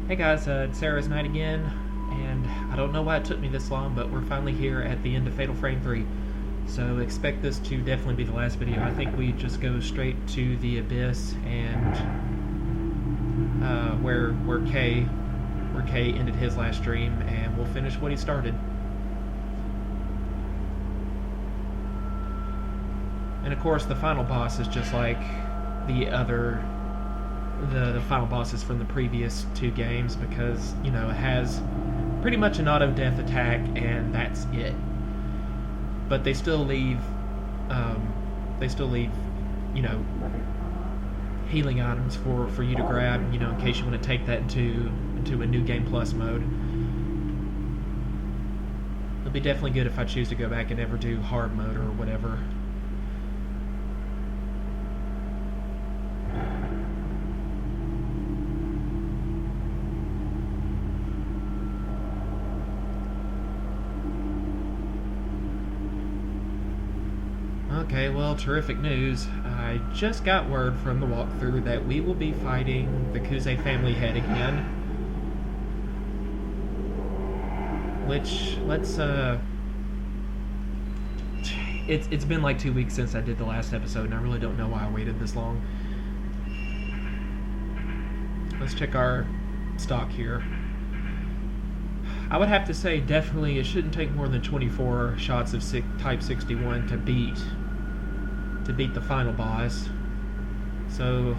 Hey guys, it's Sarah's night again, and I don't know why it took me this long, but we're finally here at the end of Fatal Frame 3. So expect this to definitely be the last video. I think we just go straight to the Abyss and where Kay ended his last dream, and we'll finish what he started. And of course, the final boss is just like the final bosses from the previous two games, because it has pretty much an auto death attack and that's it. But they still leave healing items for you to grab, in case you want to take that into a new game plus mode. It'll be definitely good if I choose to go back and ever do hard mode or whatever. Okay, well, terrific news. I just got word from the walkthrough that we will be fighting the Kuze family head again. Which, it's been like 2 weeks since I did the last episode, and I really don't know why I waited this long. Let's check our stock here. I would have to say, definitely, it shouldn't take more than 24 shots of Type 61 to beat the final boss. So,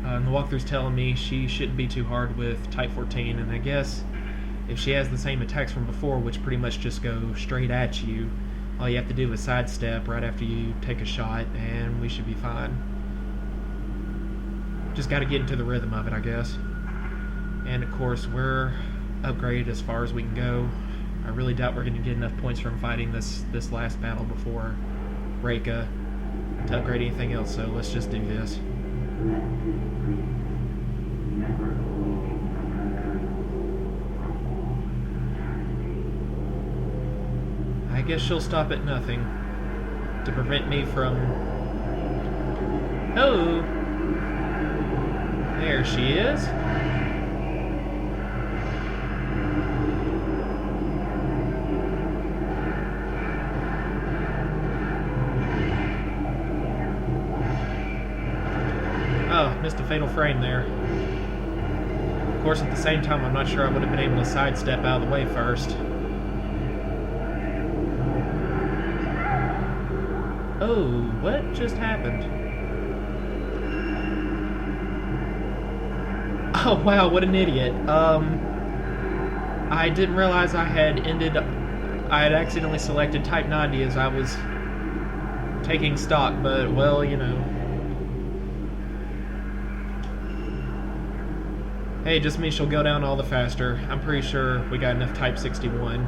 the walkthrough's telling me she shouldn't be too hard with Type 14, and I guess if she has the same attacks from before, which pretty much just go straight at you, all you have to do is sidestep right after you take a shot, and we should be fine. Just gotta get into the rhythm of it, I guess. And of course, we're upgraded as far as we can go. I really doubt we're going to get enough points from fighting this last battle before Reika to upgrade anything else, so let's just do this. I guess she'll stop at nothing to prevent me from... Oh! There she is. Oh, missed a fatal frame there. Of course, at the same time, I'm not sure I would have been able to sidestep out of the way first. Oh, what just happened? Oh, wow, what an idiot. I didn't realize I had accidentally selected Type 90 as I was taking stock, but, well, Hey, just means she'll go down all the faster. I'm pretty sure we got enough Type 61.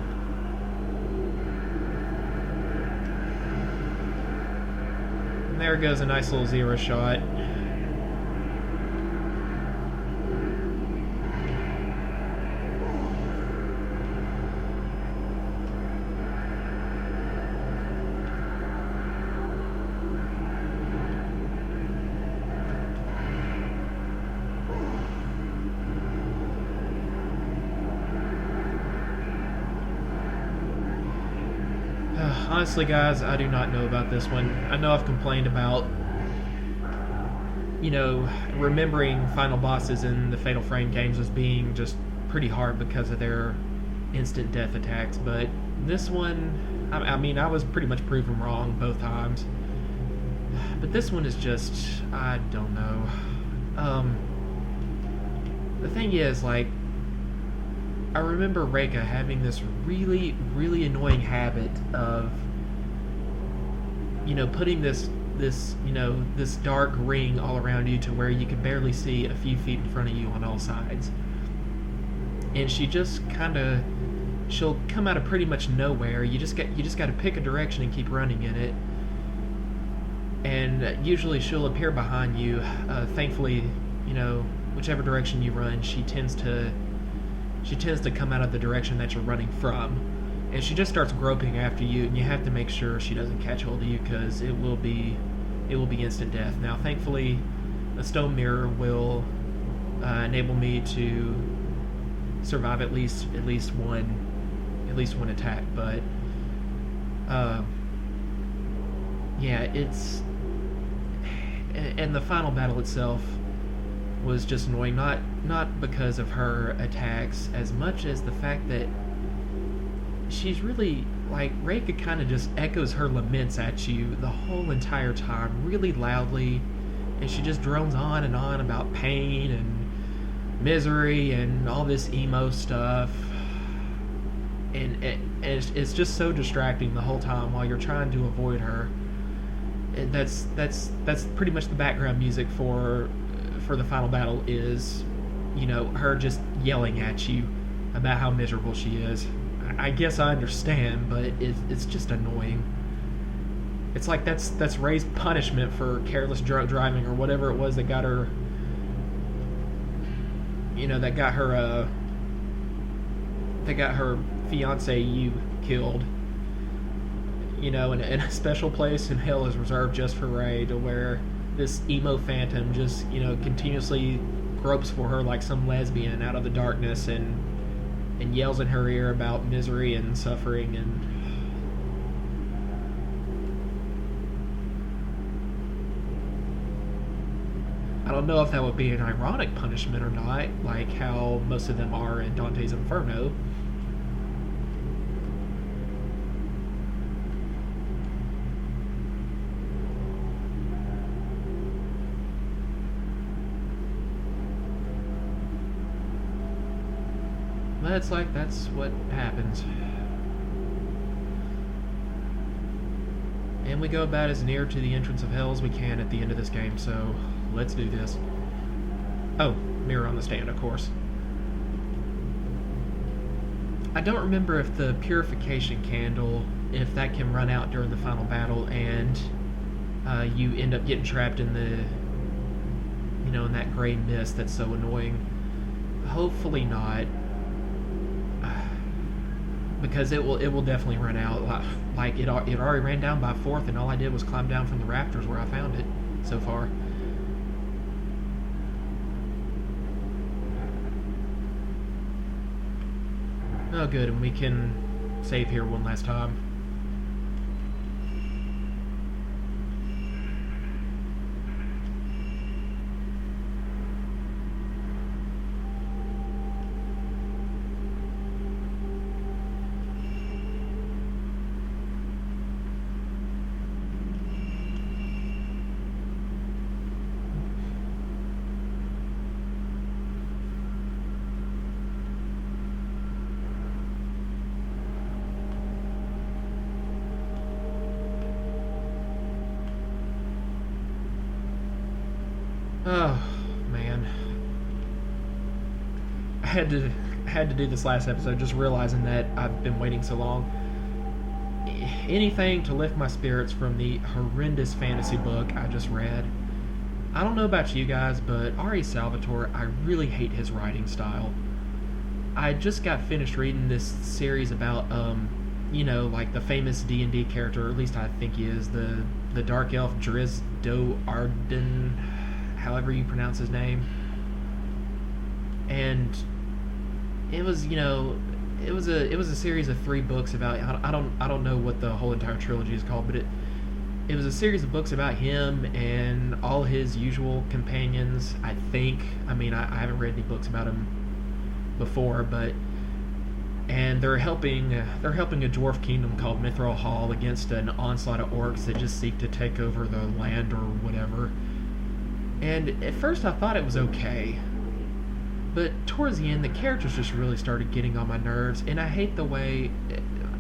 And there goes a nice little zero shot. Honestly, guys, I do not know about this one. I know I've complained about, remembering final bosses in the Fatal Frame games as being just pretty hard because of their instant death attacks, but this one, I mean, I was pretty much proven wrong both times. But this one is just, I don't know. The thing is, I remember Reika having this really, really annoying habit of, putting this dark ring all around you to where you could barely see a few feet in front of you on all sides. And she just she'll come out of pretty much nowhere. You just got to pick a direction and keep running in it. And usually she'll appear behind you. Thankfully, whichever direction you run, she tends to come out of the direction that you're running from, and she just starts groping after you, and you have to make sure she doesn't catch hold of you, because it will be instant death. Now, thankfully, the stone mirror will enable me to survive at least one attack. But yeah, it's and the final battle itself was just annoying. Not because of her attacks as much as the fact that she's really like Reika kind of just echoes her laments at you the whole entire time, really loudly, and she just drones on and on about pain and misery and all this emo stuff, and it's just so distracting the whole time while you're trying to avoid her. And that's pretty much the background music for the final battle is, her just yelling at you about how miserable she is. I guess I understand, but it's just annoying. It's like that's Ray's punishment for careless drunk driving or whatever it was that got her, that got her fiance killed. And a special place in hell is reserved just for Ray, to where this emo phantom just, continuously gropes for her like some lesbian out of the darkness and yells in her ear about misery and suffering. And I don't know if that would be an ironic punishment or not, like how most of them are in Dante's Inferno. But it's like, that's what happens. And we go about as near to the entrance of hell as we can at the end of this game, so let's do this. Oh, mirror on the stand, of course. I don't remember if the purification candle, if that can run out during the final battle and you end up getting trapped in in that gray mist that's so annoying. Hopefully not. Because it will definitely run out. Like it already ran down by 4th, and all I did was climb down from the rafters where I found it so far. Oh, good, and we can save here one last time. Oh, man. I had to do this last episode, just realizing that I've been waiting so long. Anything to lift my spirits from the horrendous fantasy book I just read. I don't know about you guys, but R.A. Salvatore, I really hate his writing style. I just got finished reading this series about, like the famous D&D character, or at least I think he is, the dark elf Driz Do Arden, however you pronounce his name. And it was, it was a series of 3 books about, I don't know what the whole entire trilogy is called, but it was a series of books about him and all his usual companions, I think. I mean, I haven't read any books about him before, and they're helping a dwarf kingdom called Mithril Hall against an onslaught of orcs that just seek to take over the land or whatever. And at first I thought it was okay, but towards the end the characters just really started getting on my nerves, and I hate the way.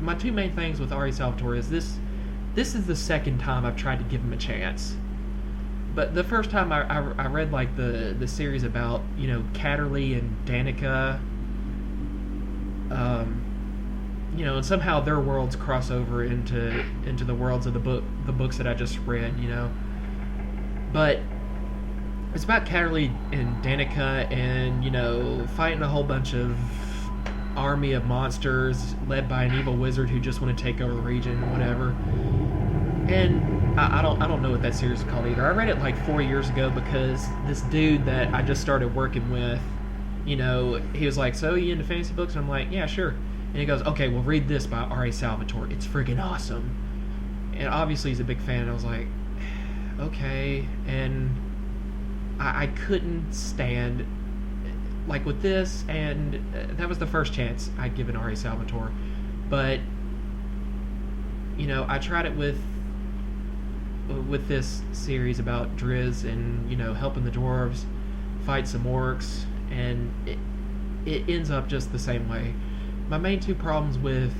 My 2 main things with R.A. Salvatore is this is the second time I've tried to give him a chance. But the first time I read like the series about Catterley and Danica, and somehow their worlds cross over into the worlds of the books that I just read, but it's about Catterley and Danica and fighting a whole bunch of army of monsters led by an evil wizard who just want to take over the region, whatever. And I don't know what that series is called either. I read it like 4 years ago because this dude that I just started working with, he was like, so you into fantasy books? And I'm like, yeah, sure. And he goes, okay, well, read this by R.A. Salvatore. It's friggin' awesome. And obviously he's a big fan. And I was like, okay. And I couldn't stand, like, with this, and that was the first chance I'd given R.A. Salvatore. But, I tried it with this series about Driz and, helping the dwarves fight some orcs, and it ends up just the same way. My main two problems with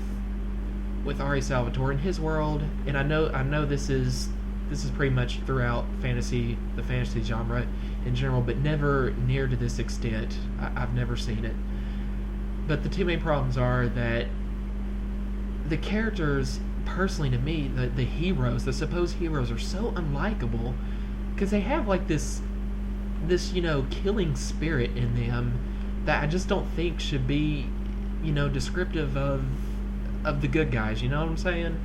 R.A. Salvatore in his world, and I know this is pretty much throughout the fantasy genre in general, but never near to this extent. I've never seen it. But the two main problems are that the characters, personally to me, the heroes, the supposed heroes, are so unlikable because they have like this killing spirit in them that I just don't think should be descriptive of the good guys. You know what I'm saying?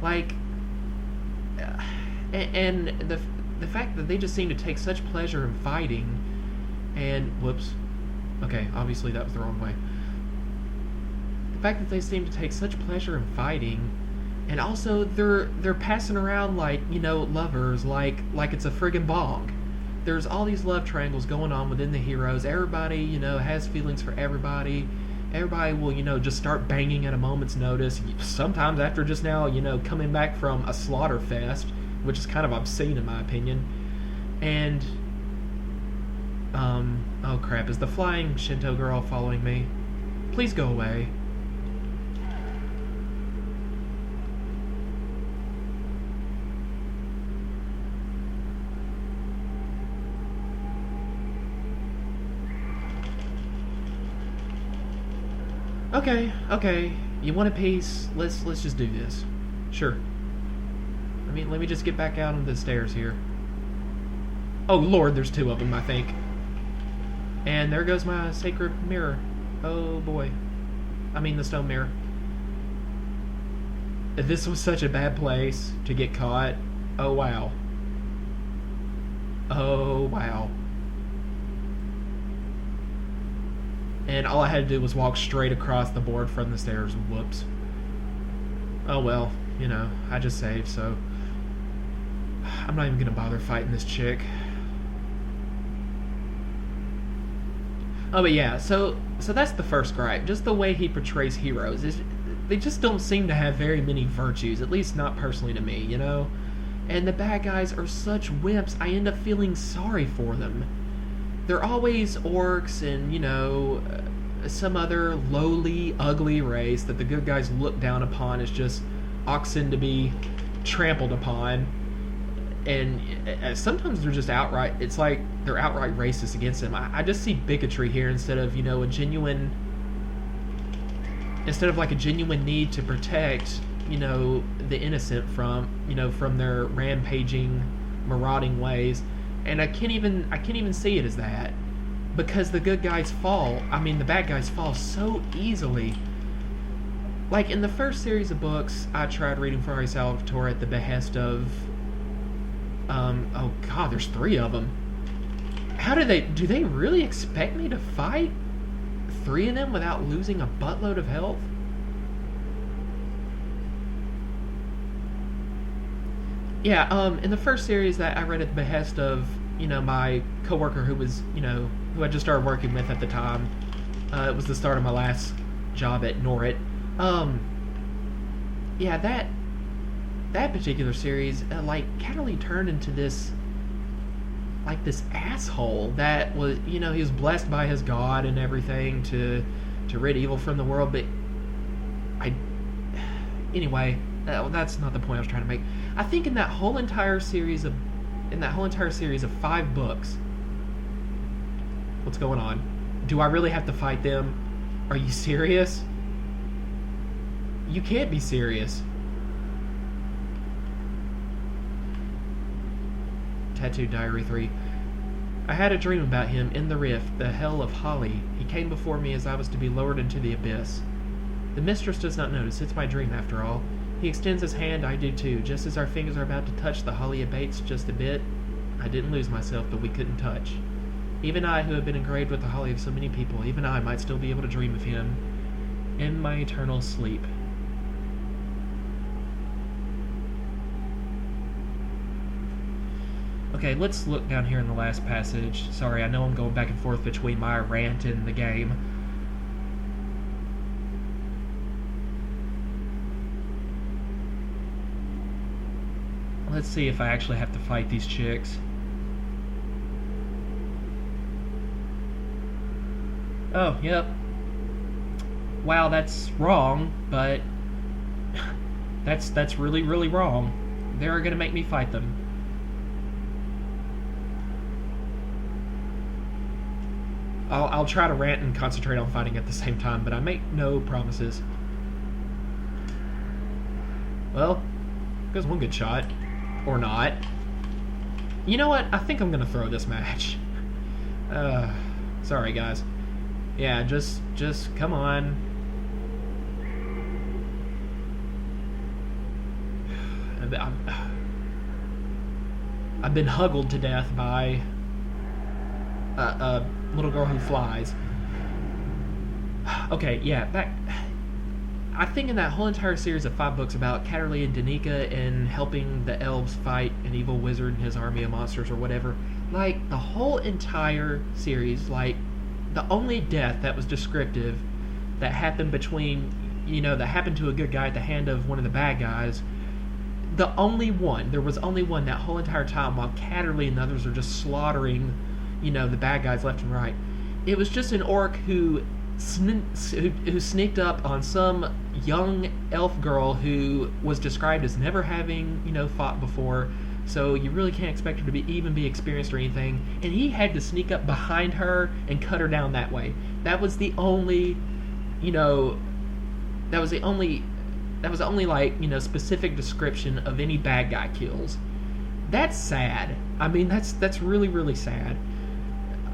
Like, and the fact that they just seem to take such pleasure in fighting, and whoops, okay, obviously that was the wrong way. The fact that they seem to take such pleasure in fighting, and also they're passing around like lovers, like it's a friggin' bong. There's all these love triangles going on within the heroes. Everybody has feelings for everybody. Everybody will just start banging at a moment's notice. Sometimes after just now coming back from a slaughter fest, which is kind of obscene in my opinion. And oh crap, is the flying Shinto girl following me? Please go away. Okay. You want a piece? Let's just do this. Sure. Let me just get back out on the stairs here. Oh lord, there's two of them, I think. And there goes my sacred mirror. Oh boy. I mean the stone mirror. This was such a bad place to get caught. Oh wow. Oh wow. And all I had to do was walk straight across the board from the stairs. Whoops. Oh well, I just saved, so I'm not even gonna bother fighting this chick. Oh, but yeah, so that's the first gripe. Just the way he portrays heroes. They just don't seem to have very many virtues, at least not personally to me, And the bad guys are such wimps, I end up feeling sorry for them. They're always orcs and, some other lowly, ugly race that the good guys look down upon as just oxen to be trampled upon. And sometimes they're just outright, it's like they're outright racist against them. I just see bigotry here instead of, a genuine need to protect, the innocent from their rampaging, marauding ways. And I can't even see it as that, because the good guys the bad guys fall so easily. Like in the first series of books I tried reading for R.A. Salvatore at the behest of oh god, there's 3 of them. Do they really expect me to fight 3 of them without losing a buttload of health? Yeah, in the first series that I read at the behest of, my coworker who was, who I just started working with at the time. It was the start of my last job at Norrit. Yeah, that particular series, Connolly turned into this asshole that was, he was blessed by his god and everything to rid evil from the world, but anyway, that's not the point I was trying to make. I think in that whole entire series of 5 books, what's going on? Do I really have to fight them? Are you serious? You can't be serious. Tattoo Diary 3. I had a dream about him in the rift, the hell of Holly. He came before me as I was to be lowered into the abyss. The mistress does not notice. It's my dream, after all. He extends his hand, I do too. Just as our fingers are about to touch, the holly abates just a bit. I didn't lose myself, but we couldn't touch. Even I, who have been engraved with the holly of so many people, even I might still be able to dream of him in my eternal sleep. Okay, let's look down here in the last passage. Sorry, I know I'm going back and forth between my rant and the game. Let's see if I actually have to fight these chicks. Oh, yep. Wow, that's wrong, but that's really, really wrong. They're gonna make me fight them. I'll try to rant and concentrate on fighting at the same time, but I make no promises. Well, there's one good shot. Or not. You know what? I think I'm gonna throw this match. Sorry, guys. Yeah, just come on. I've been huggled to death by a little girl who flies. Okay, yeah, back. I think in that whole entire series of 5 books about Catterley and Danica and helping the elves fight an evil wizard and his army of monsters or whatever, like, the whole entire series, like, the only death that was descriptive that happened between, that happened to a good guy at the hand of one of the bad guys, there was only one that whole entire time while Catterley and the others are just slaughtering, the bad guys left and right. It was just an orc who sneaked up on some young elf girl who was described as never having, fought before, so you really can't expect her to even be experienced or anything, and he had to sneak up behind her and cut her down that way. That was the only, specific description of any bad guy kills. That's sad. I mean, that's really, really sad.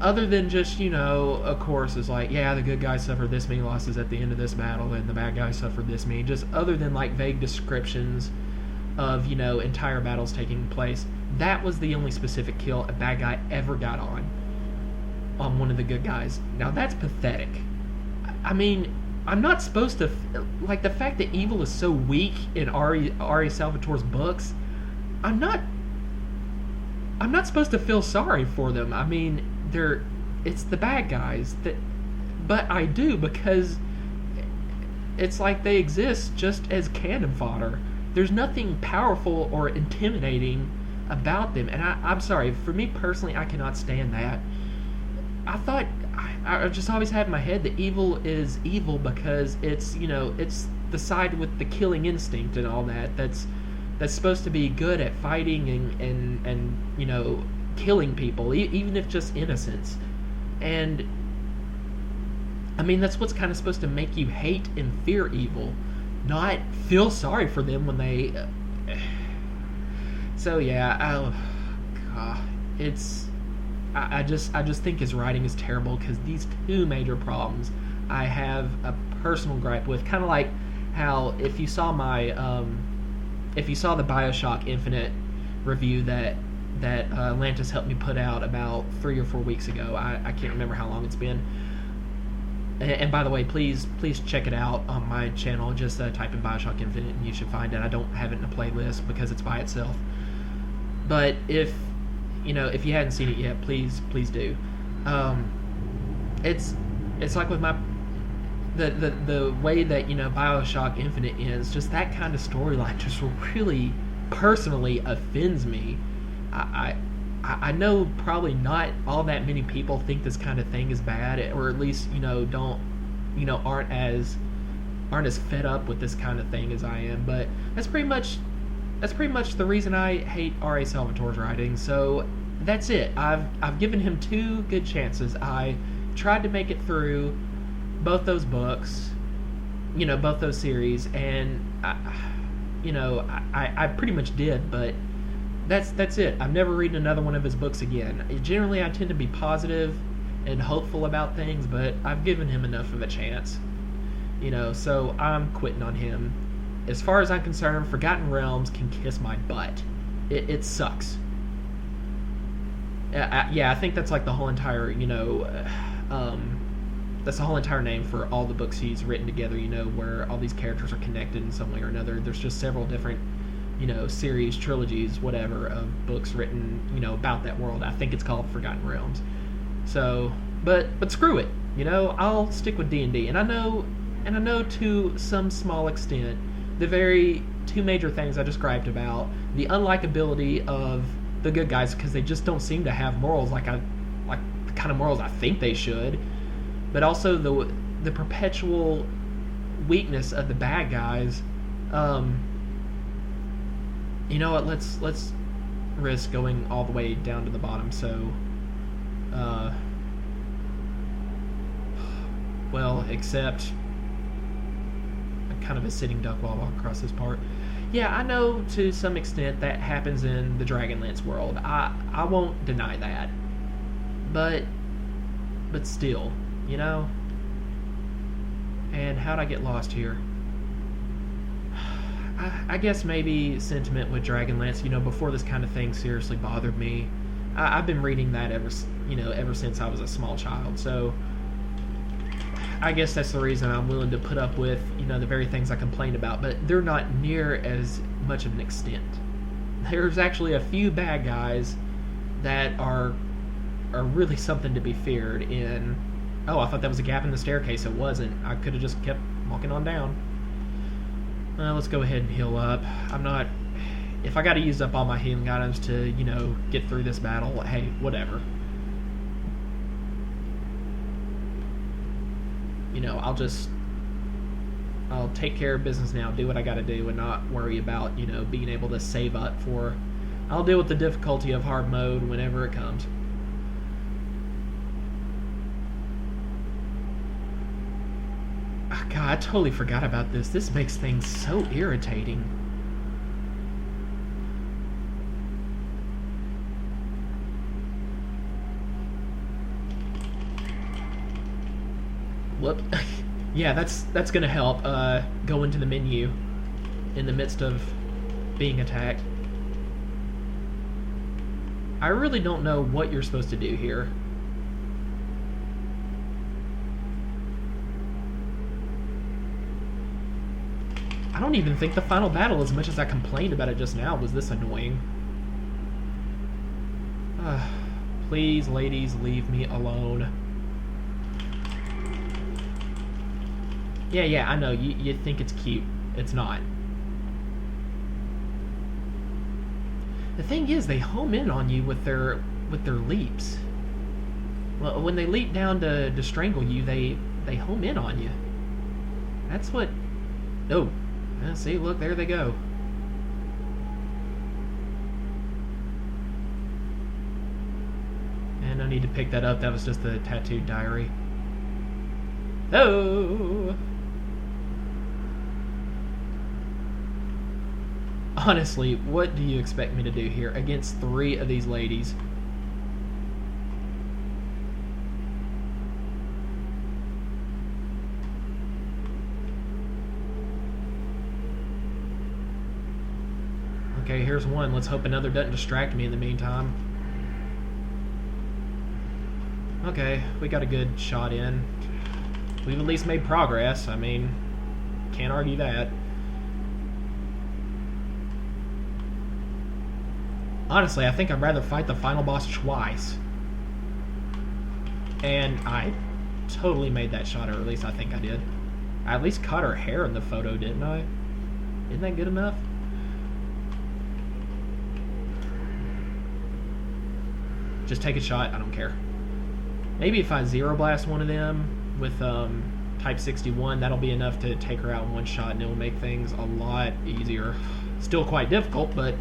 Other than just, of course, it's like, yeah, the good guy suffered this many losses at the end of this battle, and the bad guy suffered this many. Just other than, like, vague descriptions of, entire battles taking place. That was the only specific kill a bad guy ever got on one of the good guys. Now, that's pathetic. I mean, I'm not supposed to... Like, the fact that evil is so weak in R.A. Salvatore's books, I'm not supposed to feel sorry for them. I mean... it's the bad guys but I do, because it's like they exist just as cannon fodder. There's nothing powerful or intimidating about them, and I'm sorry, for me personally, I cannot stand that. I just always had in my head that evil is evil because it's it's the side with the killing instinct and all that's supposed to be good at fighting and killing people, even if just innocents. And I mean, that's what's kind of supposed to make you hate and fear evil, not feel sorry for them when they so yeah, God, I just think his writing is terrible, because these two major problems I have a personal gripe with. Kind of like how if you saw the BioShock Infinite review that Lantis helped me put out about 3 or 4 weeks ago. I can't remember how long it's been. And by the way, please check it out on my channel. Just type in BioShock Infinite and you should find it. I don't have it in a playlist because it's by itself. But if you hadn't seen it yet, please do. It's like with the way that BioShock Infinite ends. Just that kind of storyline just really personally offends me. I know probably not all that many people think this kind of thing is bad, or at least aren't as fed up with this kind of thing as I am. But that's pretty much the reason I hate R.A. Salvatore's writing. So that's it. I've given him 2 good chances. I tried to make it through both those books, both those series, and I pretty much did, but that's it. I'm never reading another one of his books again. Generally, I tend to be positive and hopeful about things, but I've given him enough of a chance. So I'm quitting on him. As far as I'm concerned, Forgotten Realms can kiss my butt. It sucks. Yeah, I think that's like the whole entire, that's the whole entire name for all the books he's written together, where all these characters are connected in some way or another. There's just several different, series, trilogies, whatever, of books written, about that world. I think it's called Forgotten Realms. So, but screw it, I'll stick with D&D. And I know to some small extent, the very two major things I described about the unlikability of the good guys, because they just don't seem to have morals like the kind of morals I think they should, but also the perpetual weakness of the bad guys. You know what? Let's risk going all the way down to the bottom. So, well, except I'm kind of a sitting duck while I walk across this part. Yeah, I know to some extent that happens in the Dragonlance world. I won't deny that. But still, And how'd I get lost here? I guess maybe sentiment with Dragonlance, before this kind of thing seriously bothered me. I've been reading that ever since I was a small child. So I guess that's the reason I'm willing to put up with, the very things I complained about, but they're not near as much of an extent. There's actually a few bad guys that are really something to be feared in. Oh, I thought that was a gap in the staircase. It wasn't. I could have just kept walking on down. Let's go ahead and heal up. If I got to use up all my healing items to, get through this battle, hey, whatever. I'll take care of business now, do what I gotta do, and not worry about, being able to save up for... I'll deal with the difficulty of hard mode whenever it comes. Oh, God, I totally forgot about this. This makes things so irritating. Whoop. Yeah, that's gonna help. Go into the menu in the midst of being attacked. I really don't know what you're supposed to do here. I don't even think the final battle, as much as I complained about it just now, was this annoying. Please, ladies, leave me alone. Yeah, I know. You think it's cute. It's not. The thing is, they home in on you with their leaps. Well, when they leap down to strangle you, they home in on you. That's what... Oh. See, look, there they go. And I need to pick that up. That was just the tattooed diary. Oh! Honestly, what do you expect me to do here against 3 of these ladies? Okay, here's one. Let's hope another doesn't distract me in the meantime. Okay, we got a good shot in. We've at least made progress. I mean, can't argue that. Honestly, I think I'd rather fight the final boss twice. And I totally made that shot, or at least I think I did. I at least caught her hair in the photo, didn't I? Isn't that good enough? Just take a shot, I don't care. Maybe if I zero blast one of them with type 61, that'll be enough to take her out in one shot, and it will make things a lot easier. Still quite difficult, but...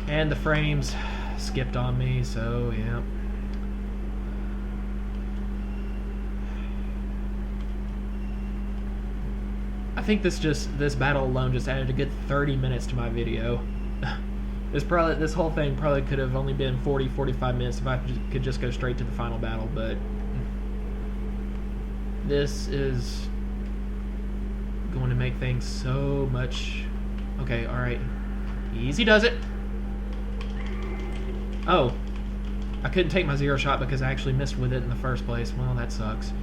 And the frames skipped on me, so yeah. I think this battle alone just added a good 30 minutes to my video. This whole thing probably could have only been 40-45 minutes if I could just go straight to the final battle, but this is going to make things so much... Okay, alright. Easy does it. Oh, I couldn't take my 0 shot because I actually missed with it in the first place. Well, that sucks.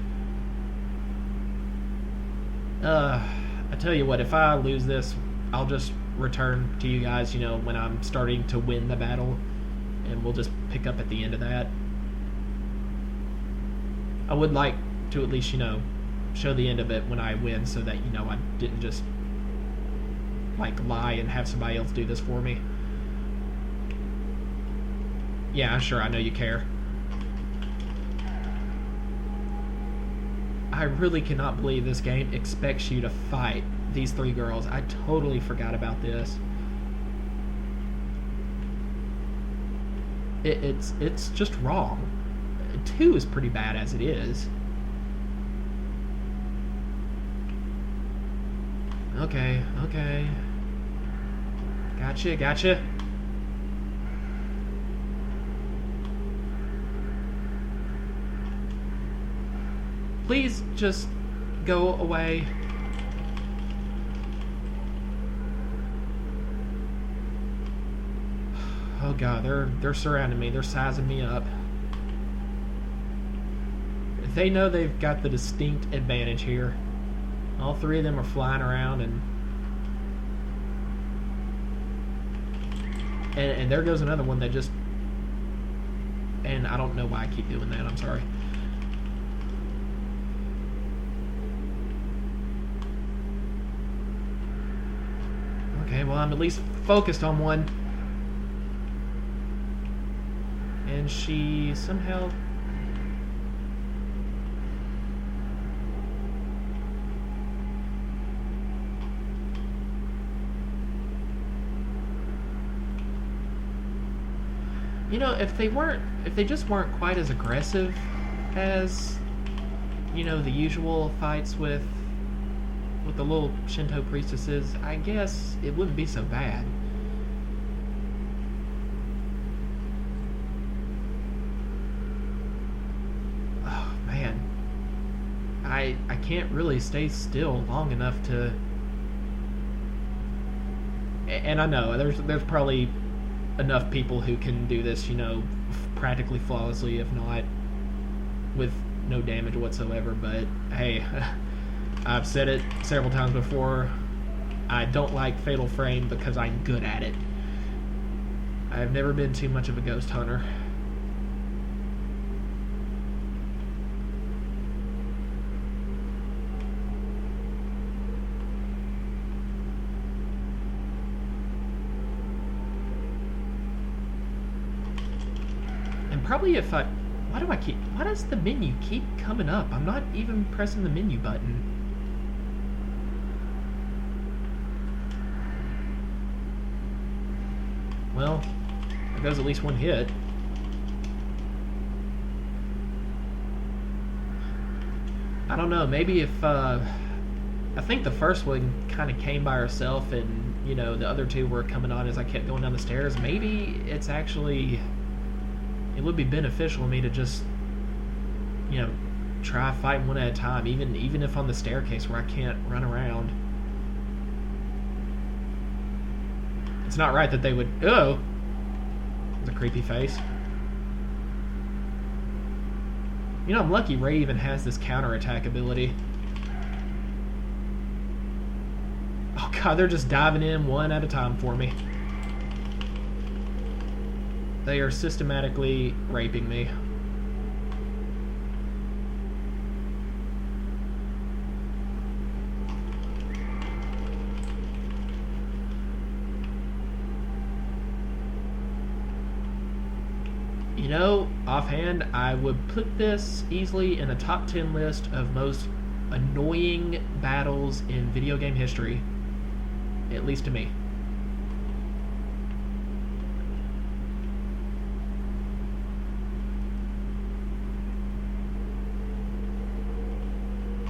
I tell you what, if I lose this, I'll just return to you guys, you know, when I'm starting to win the battle, and we'll just pick up at the end of that. I would like to at least, you know, show the end of it when I win so that, you know, I didn't just, like, lie and have somebody else do this for me. Yeah, sure, I know you care. I really cannot believe this game expects you to fight these 3 girls. I totally forgot about this. It's just wrong. 2 is pretty bad as it is. Okay. Gotcha. Please just go away. Oh god, they're surrounding me. They're sizing me up. They know they've got the distinct advantage here. All 3 of them are flying around, and there goes another one that just... And I don't know why I keep doing that. I'm sorry. Okay, well, I'm at least focused on one. And she somehow... You know, if they just weren't quite as aggressive as, you know, the usual fights with the little Shinto priestesses, I guess it wouldn't be so bad. Oh, man. I can't really stay still long enough to... And I know, there's probably enough people who can do this, you know, practically flawlessly, if not with no damage whatsoever, but hey, I've said it several times before, I don't like Fatal Frame because I'm good at it. I've never been too much of a ghost hunter. Probably if I... Why does the menu keep coming up? I'm not even pressing the menu button. Well, there goes at least one hit. I don't know, maybe if... I think the first one kind of came by herself and, you know, the other 2 were coming on as I kept going down the stairs. Maybe it's actually... It would be beneficial to me to just, you know, try fighting one at a time, even if on the staircase where I can't run around. It's not right that they would... Oh! It's a creepy face. You know, I'm lucky Ray even has this counterattack ability. Oh god, they're just diving in one at a time for me. They are systematically raping me. You know, offhand, I would put this easily in a top 10 list of most annoying battles in video game history. At least to me.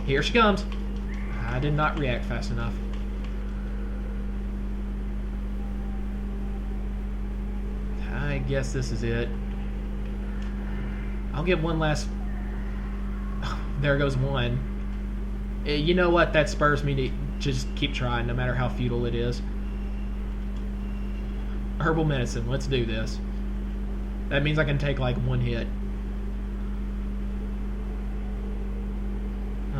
Here she comes. I did not react fast enough. I guess this is it. I'll get one last... There goes one. You know what? That spurs me to just keep trying, no matter how futile it is. Herbal medicine. Let's do this. That means I can take like one hit.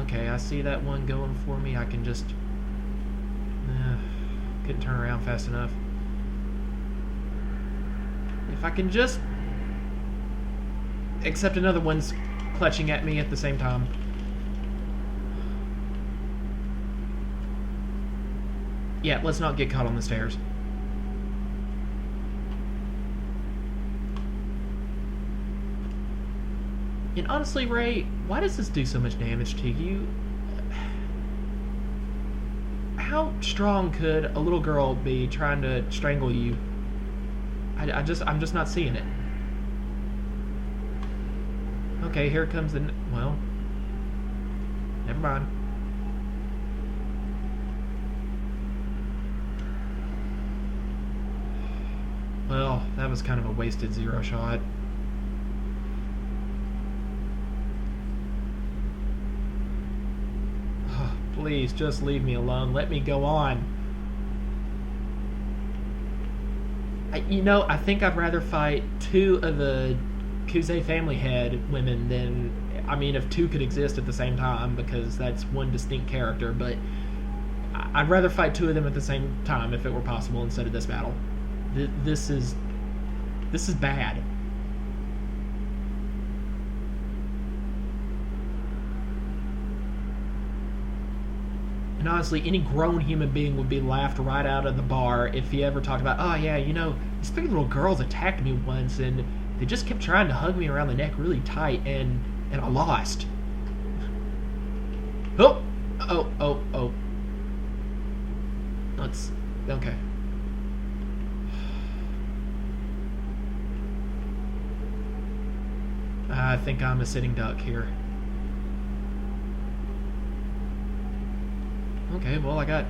Okay, I see that one going for me. I can just... couldn't turn around fast enough. If I can just... Except another one's clutching at me at the same time. Yeah, let's not get caught on the stairs. And honestly, Ray, why does this do so much damage to you? How strong could a little girl be trying to strangle you? I'm just not seeing it. Okay, here comes the... Well, never mind. Well, that was kind of a wasted zero shot. Please, just leave me alone. Let me go on. I think I'd rather fight 2 of the Kuze family head women than... I mean, if 2 could exist at the same time, because that's one distinct character, but I'd rather fight 2 of them at the same time if it were possible instead of this battle. This is bad. And honestly, any grown human being would be laughed right out of the bar if he ever talked about, oh yeah, these 3 little girls attacked me once and they just kept trying to hug me around the neck really tight and I lost. Oh! Okay. I think I'm a sitting duck here. Okay, well I got...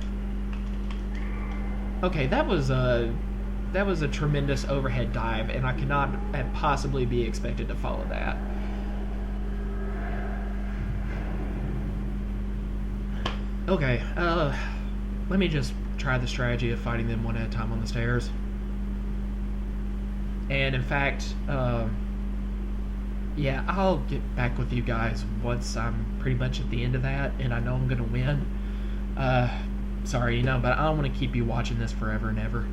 Okay, that was a tremendous overhead dive, and I cannot possibly be expected to follow that. Okay, let me just try the strategy of fighting them one at a time on the stairs. And in fact, yeah, I'll get back with you guys once I'm pretty much at the end of that, and I know I'm gonna win. Sorry, but I don't want to keep you watching this forever and ever.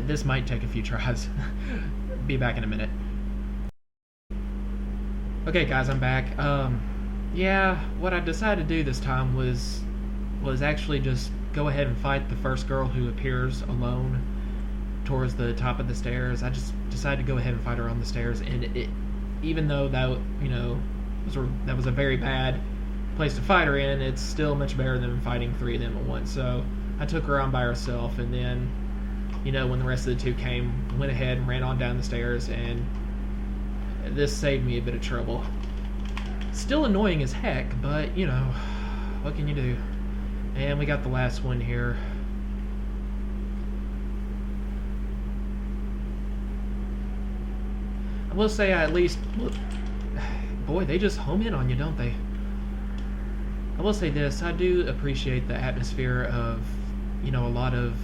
This might take a few tries. Be back in a minute. Okay, guys, I'm back. Yeah, what I decided to do this time was actually just go ahead and fight the first girl who appears alone towards the top of the stairs. I just decided to go ahead and fight her on the stairs, and even though that, that was a very bad place to fight her in, it's still much better than fighting 3 of them at once. So I took her on by herself, and then, when the rest of the 2 came, went ahead and ran on down the stairs, and this saved me a bit of trouble. Still annoying as heck, but, what can you do? And we got the last one here. I will say I at least... Boy, they just home in on you, don't they? I will say this, I do appreciate the atmosphere of, a lot of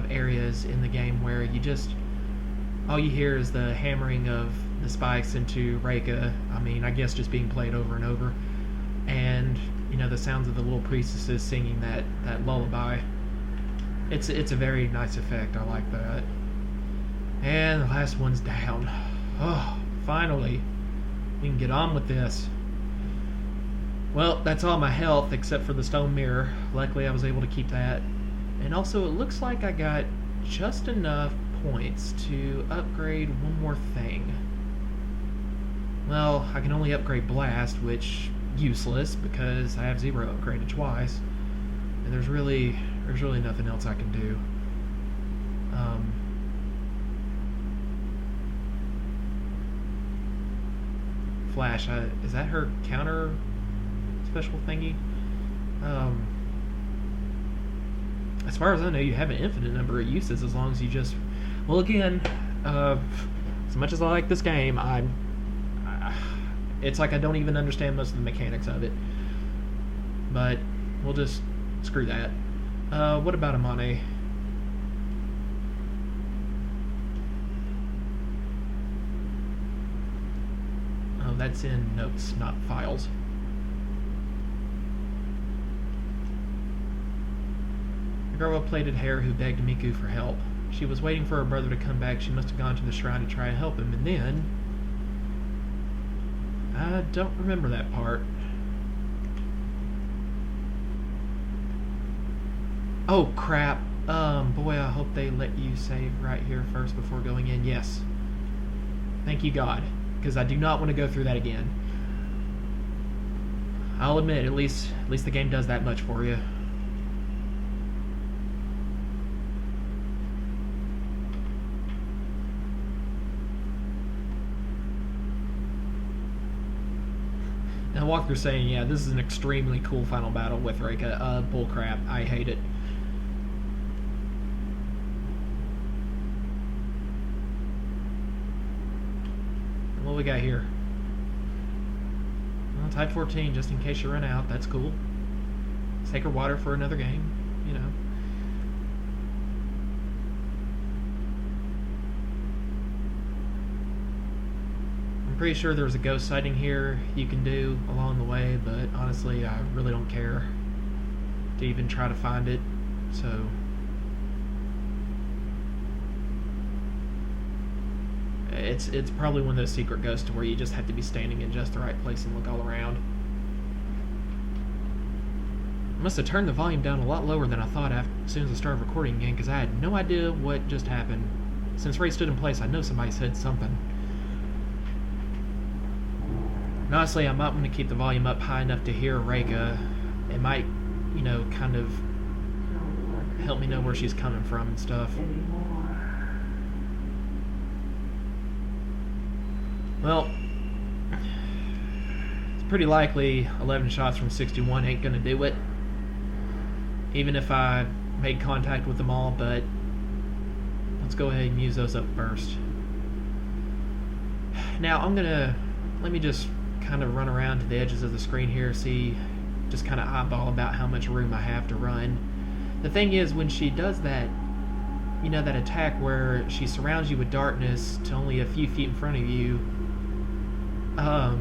areas in the game where all you hear is the hammering of the spikes into Reika. I mean, I guess just being played over and over. And, the sounds of the little priestesses singing that lullaby. It's a very nice effect, I like that. And the last one's down. Oh, finally. We can get on with this. Well, that's all my health except for the stone mirror. Luckily I was able to keep that. And also it looks like I got just enough points to upgrade one more thing. Well, I can only upgrade Blast, which useless because I have 0 upgraded twice. And there's really nothing else I can do. Flash, is that her counter special thingy? As far as I know, you have an infinite number of uses as long as you just... Well, again, as much as I like this game, it's like I don't even understand most of the mechanics of it. But we'll just screw that. What about Amane? that's in notes, not files. The girl with plaited hair who begged Miku for help. She was waiting for her brother to come back. She must have gone to the shrine to try and help him, and then... I don't remember that part. Oh, crap. Boy, I hope they let you save right here first before going in. Yes. Thank you, God, because I do not want to go through that again. I'll admit, at least the game does that much for you. Now, Walker's saying, yeah, this is an extremely cool final battle with Reika. Bullcrap. I hate it. What we got here? Well, type 14, just in case you run out. That's cool. Sacred water for another game, you know. I'm pretty sure there's a ghost sighting here you can do along the way, but honestly, I really don't care to even try to find it, so... It's probably one of those secret ghosts to where you just have to be standing in just the right place and look all around. I must have turned the volume down a lot lower than I thought as soon as I started recording again, because I had no idea what just happened. Since Ray stood in place, I know somebody said something. And honestly, I might want to keep the volume up high enough to hear Reika. It might, you know, kind of help me know where she's coming from and stuff. Well, it's pretty likely 11 shots from 61 ain't gonna do it, even if I made contact with them all, but let's go ahead and use those up first. Now, let me just kind of run around to the edges of the screen here, see, just kind of eyeball about how much room I have to run. The thing is, when she does that, you know, that attack where she surrounds you with darkness to only a few feet in front of you, I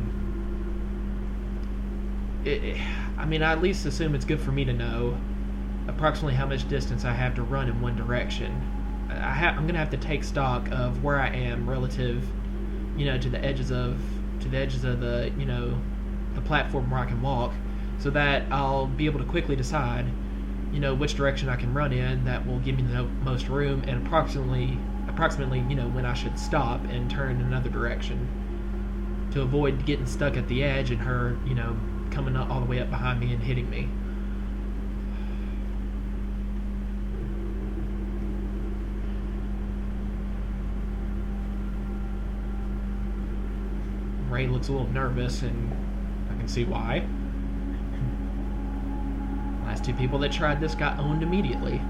mean, I at least assume it's good for me to know approximately how much distance I have to run in one direction. I'm going to have to take stock of where I am relative, you know, to the edges of the, you know, the platform where I can walk, so that I'll be able to quickly decide, you know, which direction I can run in that will give me the most room, and approximately, you know, when I should stop and turn in another direction, to avoid getting stuck at the edge and her, you know, coming all the way up behind me and hitting me. Ray looks a little nervous, and I can see why. Last two people that tried this got owned immediately.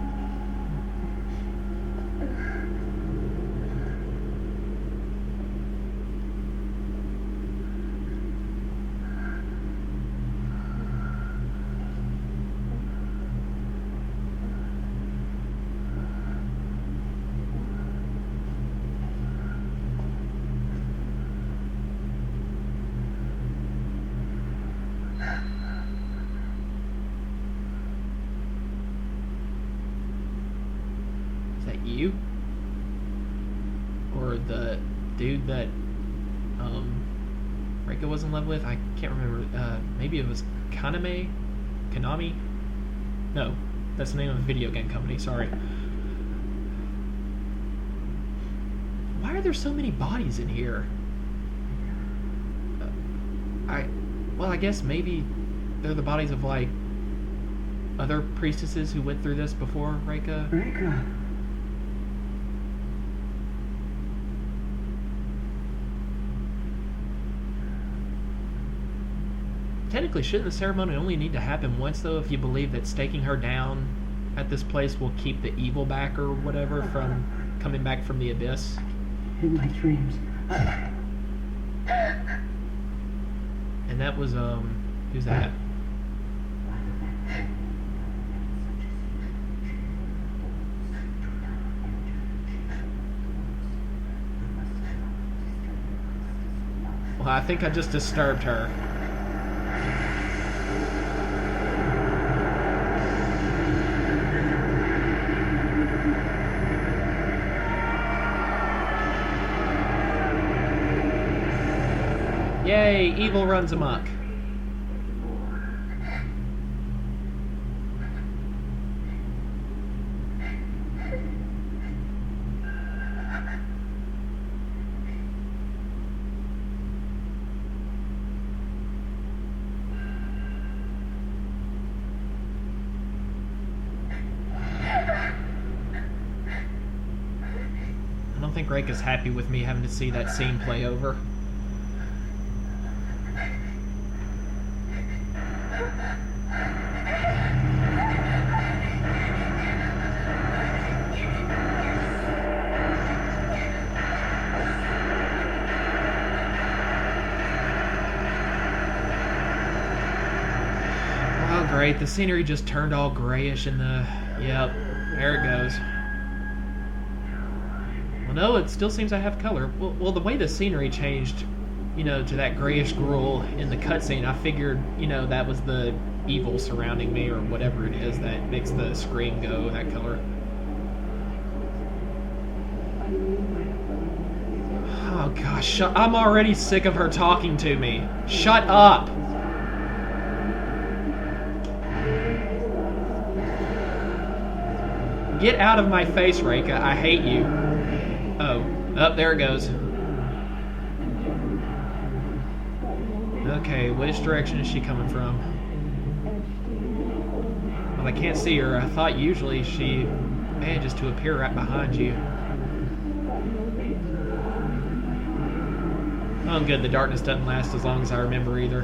You? Or the dude that Reika was in love with? I can't remember. Maybe it was Konami? No, that's the name of a video game company, sorry. Why are there so many bodies in here? Well, I guess maybe they're the bodies of, like, other priestesses who went through this before Reika. Reika. Technically, shouldn't the ceremony only need to happen once, though, if you believe that staking her down at this place will keep the evil back or whatever from coming back from the abyss? In my dreams. And that was, who's that? I think I just disturbed her. Yay, evil runs amok. I don't think Reika's happy with me having to see that scene play over. Oh great, the scenery just turned all grayish in the... Yep, there it goes. Well, no, it still seems I have color. Well, the way the scenery changed, you know, to that grayish gruel in the cutscene, I figured, you know, that was the evil surrounding me or whatever it is that makes the screen go that color. Oh gosh, I'm already sick of her talking to me. Shut up! Get out of my face, Reika. I hate you. Oh, there it goes. Okay, which direction is she coming from? Well, I can't see her. I thought usually she manages to appear right behind you. Oh, good. The darkness doesn't last as long as I remember either.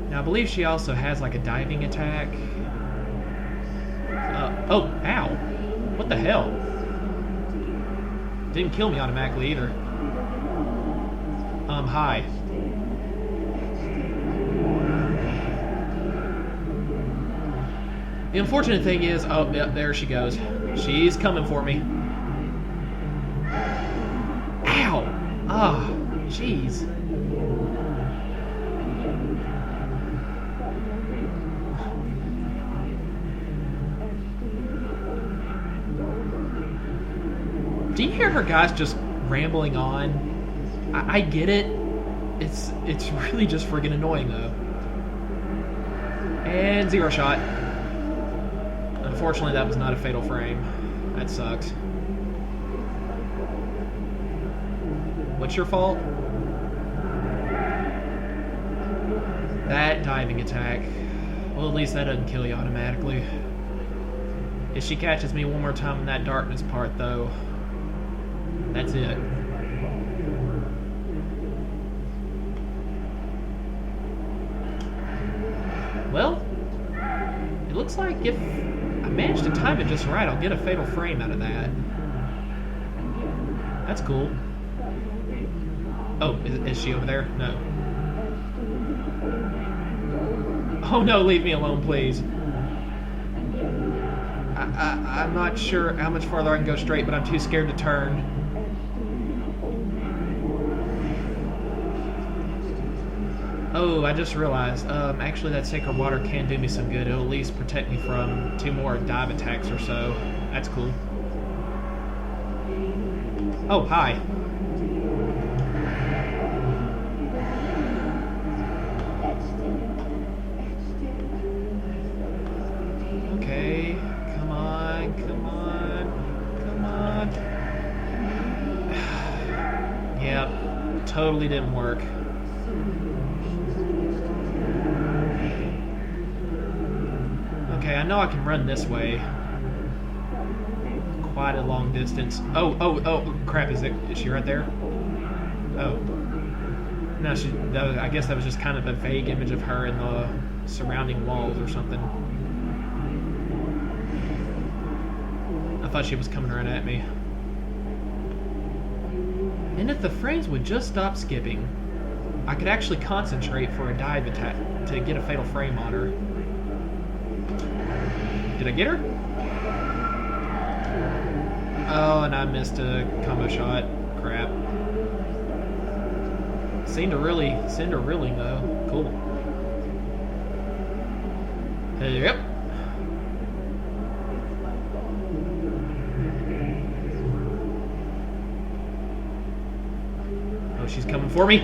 Now, I believe she also has like a diving attack. Oh, ow. What the hell? Didn't kill me automatically either. Hi. The unfortunate thing is, oh, yeah, there she goes. She's coming for me. Ow! Ah, jeez. Do you hear her guys just rambling on? I get it. It's really just friggin' annoying though. And zero shot. Unfortunately, that was not a fatal frame. That sucks. What's your fault? That diving attack. Well, at least that doesn't kill you automatically. If she catches me one more time in that darkness part though, that's it. Well, it looks like if I manage to time it just right, I'll get a fatal frame out of that. That's cool. Oh, is she over there? No. Oh no, leave me alone, please. I'm not sure how much farther I can go straight, but I'm too scared to turn. Oh, I just realized, actually that sacred water can do me some good. It'll at least protect me from 2 more dive attacks or so. That's cool. Oh, hi. Okay, come on, come on, come on. Yep, totally didn't work. Okay, I know I can run this way. Quite a long distance. Oh, crap, is she right there? Oh. No, I guess that was just kind of a vague image of her in the surrounding walls or something. I thought she was coming right at me. And if the frames would just stop skipping, I could actually concentrate for a dive attack to get a fatal frame on her. Did I get her? Oh, and I missed a combo shot. Crap. Seemed to really send her reeling though. Cool. Yep. Oh, she's coming for me.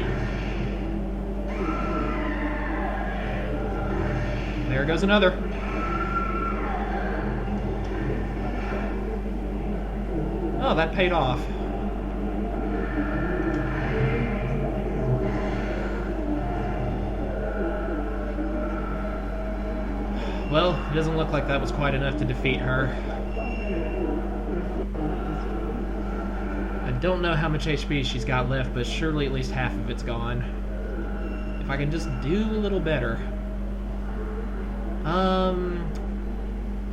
There goes another. Oh, that paid off. Well, it doesn't look like that was quite enough to defeat her. I don't know how much HP she's got left, but surely at least half of it's gone. If I can just do a little better.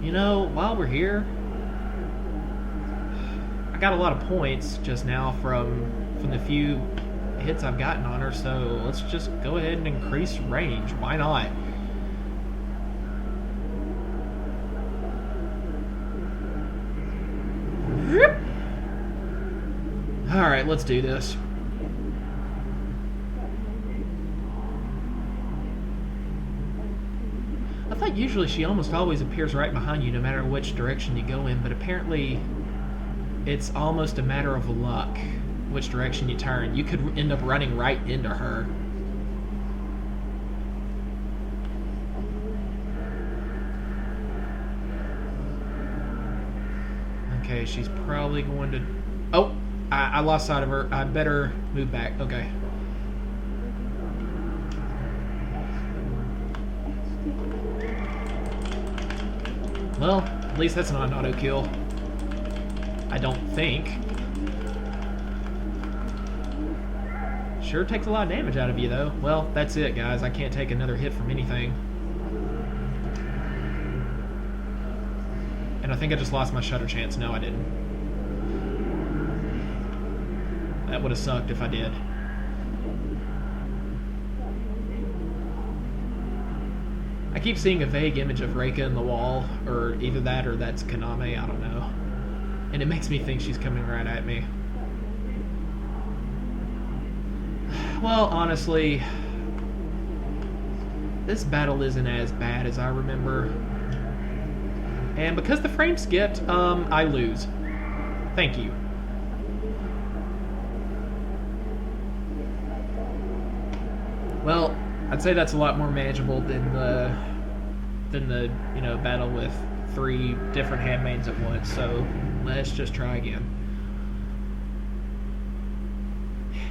You know, while we're here, I got a lot of points just now from the few hits I've gotten on her, so let's just go ahead and increase range. Why not? Alright, let's do this. I thought usually she almost always appears right behind you no matter which direction you go in, but apparently it's almost a matter of luck which direction you turn. You could end up running right into her. Okay, she's probably going to... Oh! I lost sight of her. I better move back. Okay. Well, at least that's not an auto kill. I don't think. Sure takes a lot of damage out of you, though. Well, that's it, guys. I can't take another hit from anything. And I think I just lost my shutter chance. No, I didn't. That would have sucked if I did. I keep seeing a vague image of Reika in the wall, or either that or that's Kaname, I don't know. And it makes me think she's coming right at me. Well, honestly, this battle isn't as bad as I remember. And because the frame skipped, I lose. Thank you. Well, I'd say that's a lot more manageable than the battle with 3 different handmaids at once. So let's just try again.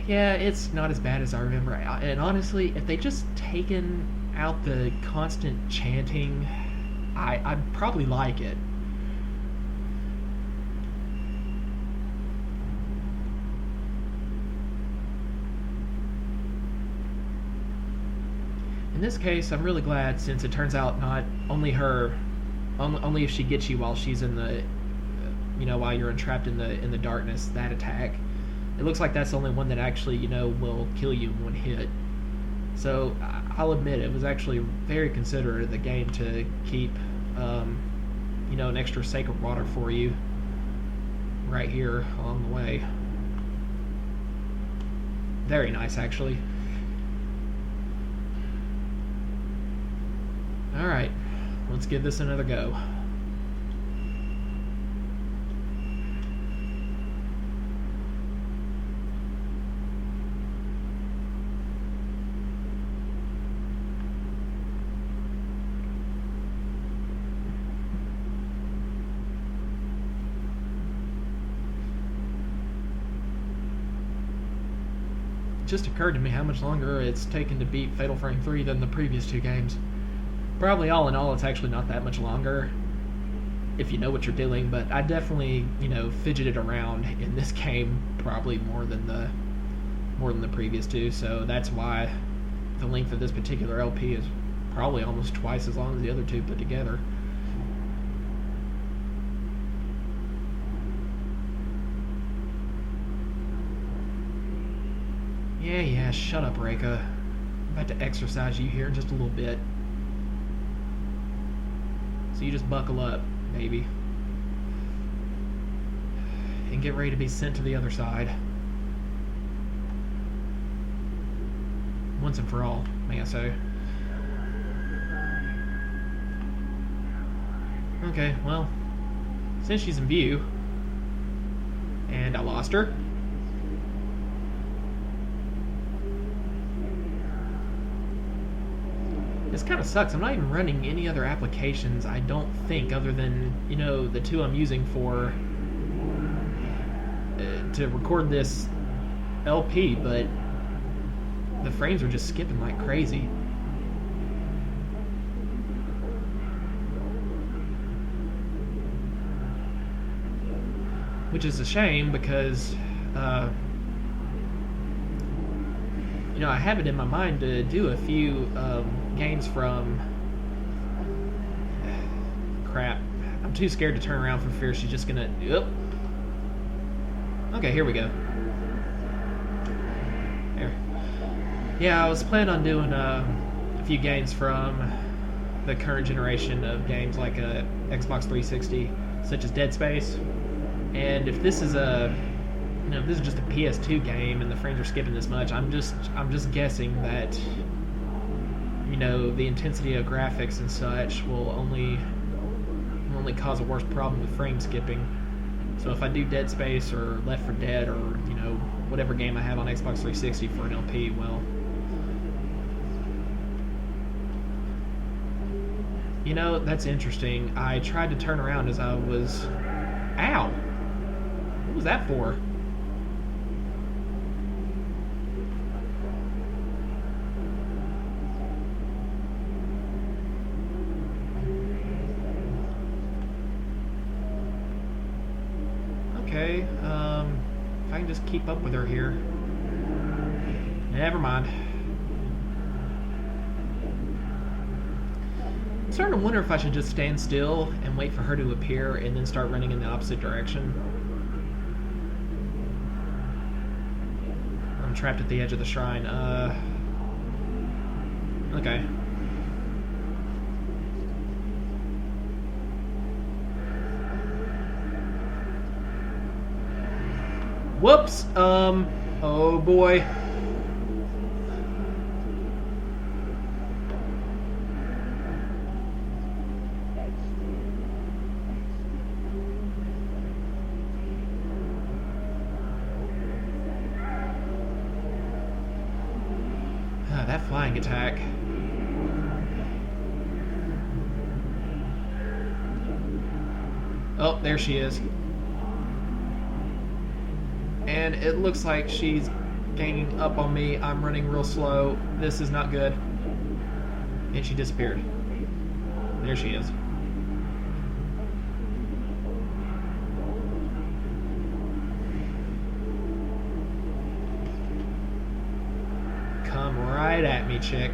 Yeah, it's not as bad as I remember. And honestly, if they just taken out the constant chanting, I'd probably like it. In this case, I'm really glad, since it turns out not only her, only if she gets you while she's in the, while you're entrapped in the darkness, that attack. It looks like that's the only one that actually, will kill you in one hit. So I'll admit it was actually very considerate of the game to keep, an extra sacred water for you right here along the way. Very nice, actually. Alright, let's give this another go. It just occurred to me how much longer it's taken to beat Fatal Frame 3 than the previous 2 games. Probably all in all, it's actually not that much longer if you know what you're doing, but I definitely, fidgeted around in this game probably more than the previous 2, so that's why the length of this particular LP is probably almost twice as long as the other 2 put together. Yeah, shut up, Reika. I'm about to exercise you here in just a little bit. So you just buckle up, baby. And get ready to be sent to the other side. once and for all, may I say. Okay, well, since she's in view, and I lost her. This kind of sucks. I'm not even running any other applications, I don't think, other than, you know, the two I'm using for to record this LP, but the frames are just skipping like crazy. Which is a shame because, you know, I have it in my mind to do a few games from... Crap. I'm too scared to turn around for fear she's just gonna... Oop. Okay, here we go. There. Yeah, I was planning on doing a few games from the current generation of games like Xbox 360, such as Dead Space. And if this is a, you know, if this is just a PS2 game and the frames are skipping this much, I'm just guessing that, you know, the intensity of graphics and such will only cause a worse problem with frame skipping. So if I do Dead Space or Left 4 Dead or, you know, whatever game I have on Xbox 360 for an LP, well, you know, that's interesting. I tried to turn around as I was... Ow! What was that for? Okay, if I can just keep up with her here. Never mind. I'm starting to wonder if I should just stand still and wait for her to appear and then start running in the opposite direction. I'm trapped at the edge of the shrine. Okay. Whoops! Oh boy. That flying attack. Oh, there she is. And it looks like she's ganging up on me. I'm running real slow. This is not good. And she disappeared. There she is. Come right at me, chick.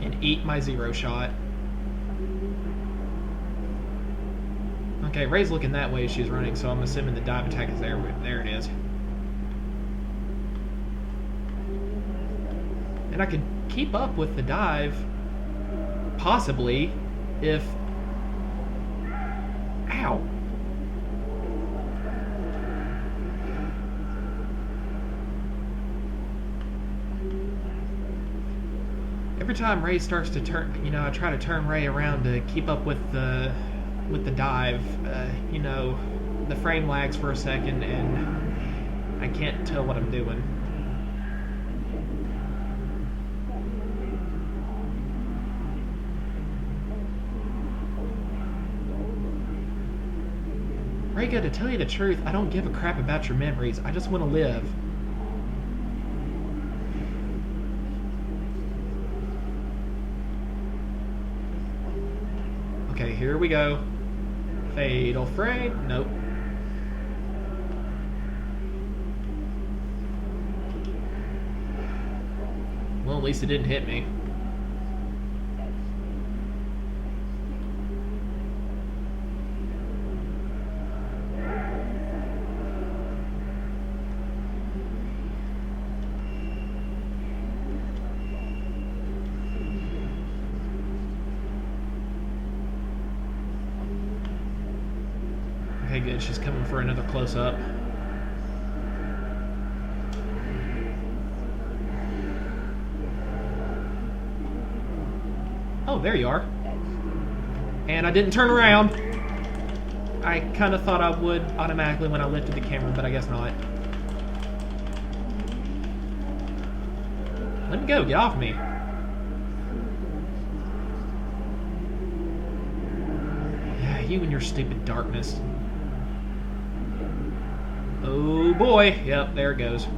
And eat my zero shot. Okay, Ray's looking that way as she's running, so I'm assuming the dive attack is there. There it is. And I could keep up with the dive, possibly, if... Ow! Every time Ray starts to turn, you know, I try to turn Ray around to keep up with the dive, you know, the frame lags for a second and I can't tell what I'm doing. Reika, to tell you the truth, I don't give a crap about your memories. I just want to live. Okay, here we go. Fatal frame. Nope. Well, at least it didn't hit me. Okay, good. She's coming for another close-up. Oh, there you are. And I didn't turn around. I kind of thought I would automatically when I lifted the camera, but I guess not. Let me go. Get off me. Yeah, you and your stupid darkness. Oh boy. Yep, there it goes.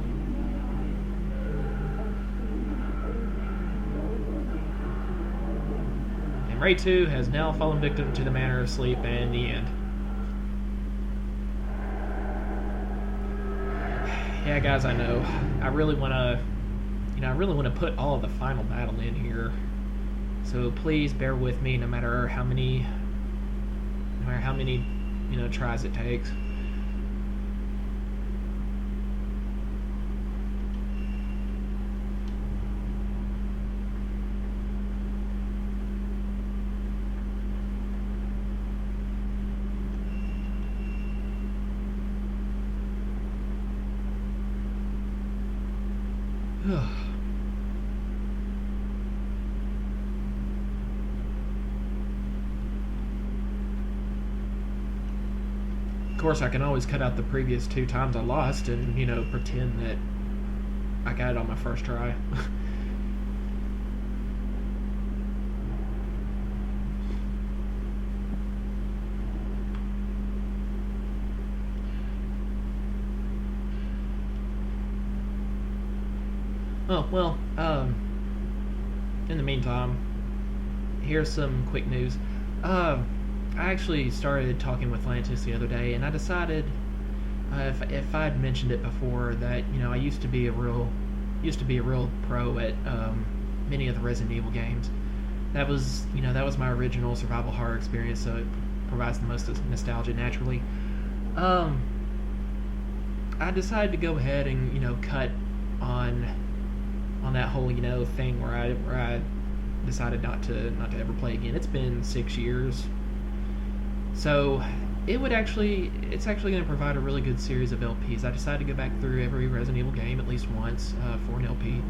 And Ray 2 has now fallen victim to the manner of sleep and the end. Yeah, guys, I know. I really want to put all of the final battle in here. So please bear with me, no matter how many, tries it takes. Of course, I can always cut out the previous 2 times I lost and, pretend that I got it on my first try. Oh, well, in the meantime, here's some quick news. I actually started talking with Lantis the other day, and I decided, if I'd mentioned it before, that I used to be a real pro at many of the Resident Evil games. That was my original survival horror experience, so it provides the most nostalgia naturally. I decided to go ahead and cut on that whole thing where I decided not to ever play again. It's been 6 years. So it's actually going to provide a really good series of LPs. I decided to go back through every Resident Evil game at least once for an LP.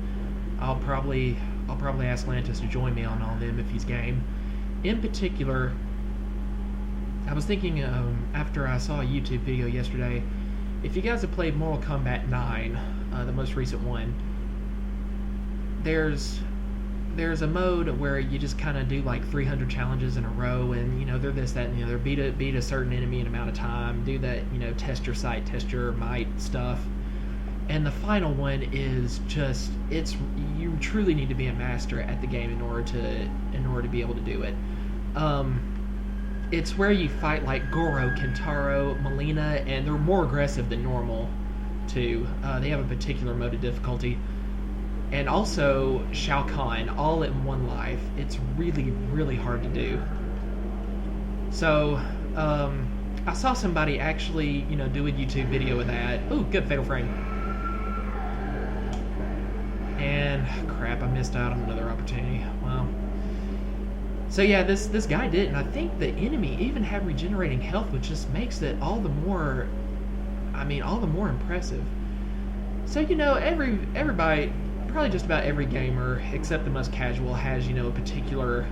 I'll probably ask Lantis to join me on all of them if he's game. In particular, I was thinking after I saw a YouTube video yesterday, if you guys have played Mortal Kombat 9, the most recent one, there's a mode where you just kind of do like 300 challenges in a row, and they're this, that, and the other. Beat a certain enemy in an amount of time. Do that, test your sight, test your might stuff. And the final one is just you truly need to be a master at the game in order to be able to do it. It's where you fight like Goro, Kentaro, Melina, and they're more aggressive than normal too. They have a particular mode of difficulty. And also Shao Kahn, all in one life. It's really, really hard to do. So, I saw somebody actually, do a YouTube video with that. Ooh, good fatal frame. And crap, I missed out on another opportunity. Well, so yeah, this guy did, and I think the enemy even had regenerating health, which just makes it all the more impressive. So everybody. Probably just about every gamer, except the most casual, has a particular,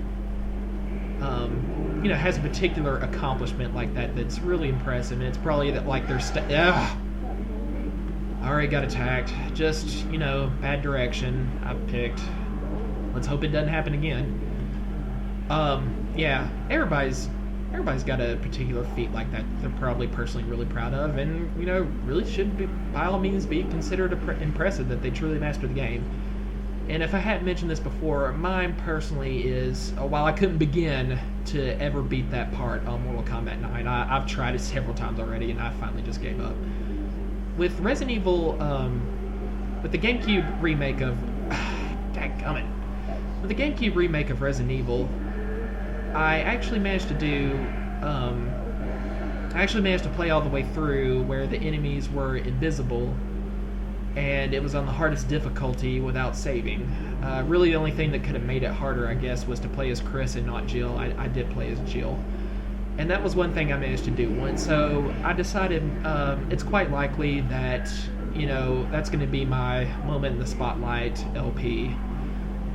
has a particular accomplishment like that that's really impressive, and it's probably that like I already got attacked. Just bad direction I picked. Let's hope it doesn't happen again. Yeah, everybody's got a particular feat like that they're probably personally really proud of, and really should be, by all means, be considered impressive that they truly mastered the game. And if I hadn't mentioned this before, mine personally is, while I couldn't begin to ever beat that part on Mortal Kombat 9, I've tried it several times already, and I finally just gave up. With Resident Evil, with the GameCube remake of dadgummit, with the GameCube remake of Resident Evil, I actually managed to play all the way through where the enemies were invisible, and it was on the hardest difficulty without saving. Really, the only thing that could have made it harder, I guess, was to play as Chris and not Jill. I did play as Jill, and that was one thing I managed to do once. So I decided it's quite likely that that's going to be my moment in the spotlight LP.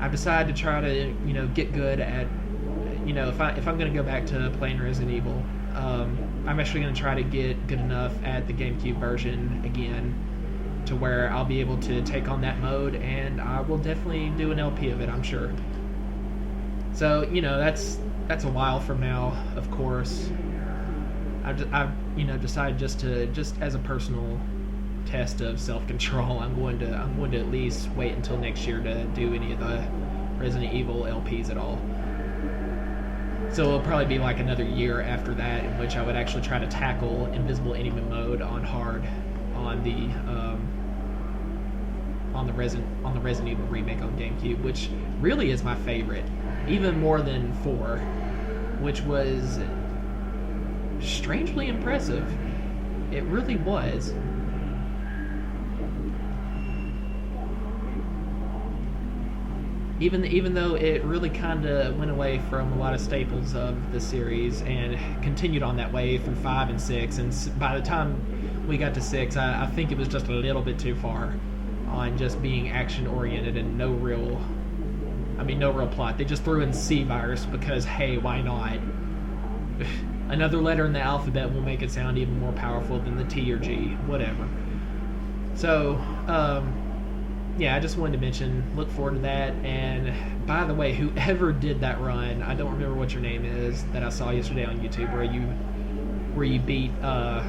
I've decided to try to get good at if I'm gonna go back to playing Resident Evil, I'm actually gonna try to get good enough at the GameCube version again to where I'll be able to take on that mode, and I will definitely do an LP of it, I'm sure. So that's a while from now, of course. I've decided just as a personal test of self-control, I'm going to at least wait until next year to do any of the Resident Evil LPs at all. So it'll probably be like another year after that, in which I would actually try to tackle Invisible Enemy mode on hard on the Resident Evil remake on GameCube, which really is my favorite, even more than 4, which was strangely impressive. It really was. Even though it really kind of went away from a lot of staples of the series and continued on that way through 5 and 6, and by the time we got to 6, I think it was just a little bit too far on just being action oriented and no real plot. They just threw in C virus because, hey, why not? Another letter in the alphabet will make it sound even more powerful than the T or G, whatever. So, yeah, I just wanted to mention, look forward to that. And by the way, whoever did that run, I don't remember what your name is, that I saw yesterday on YouTube, where you beat the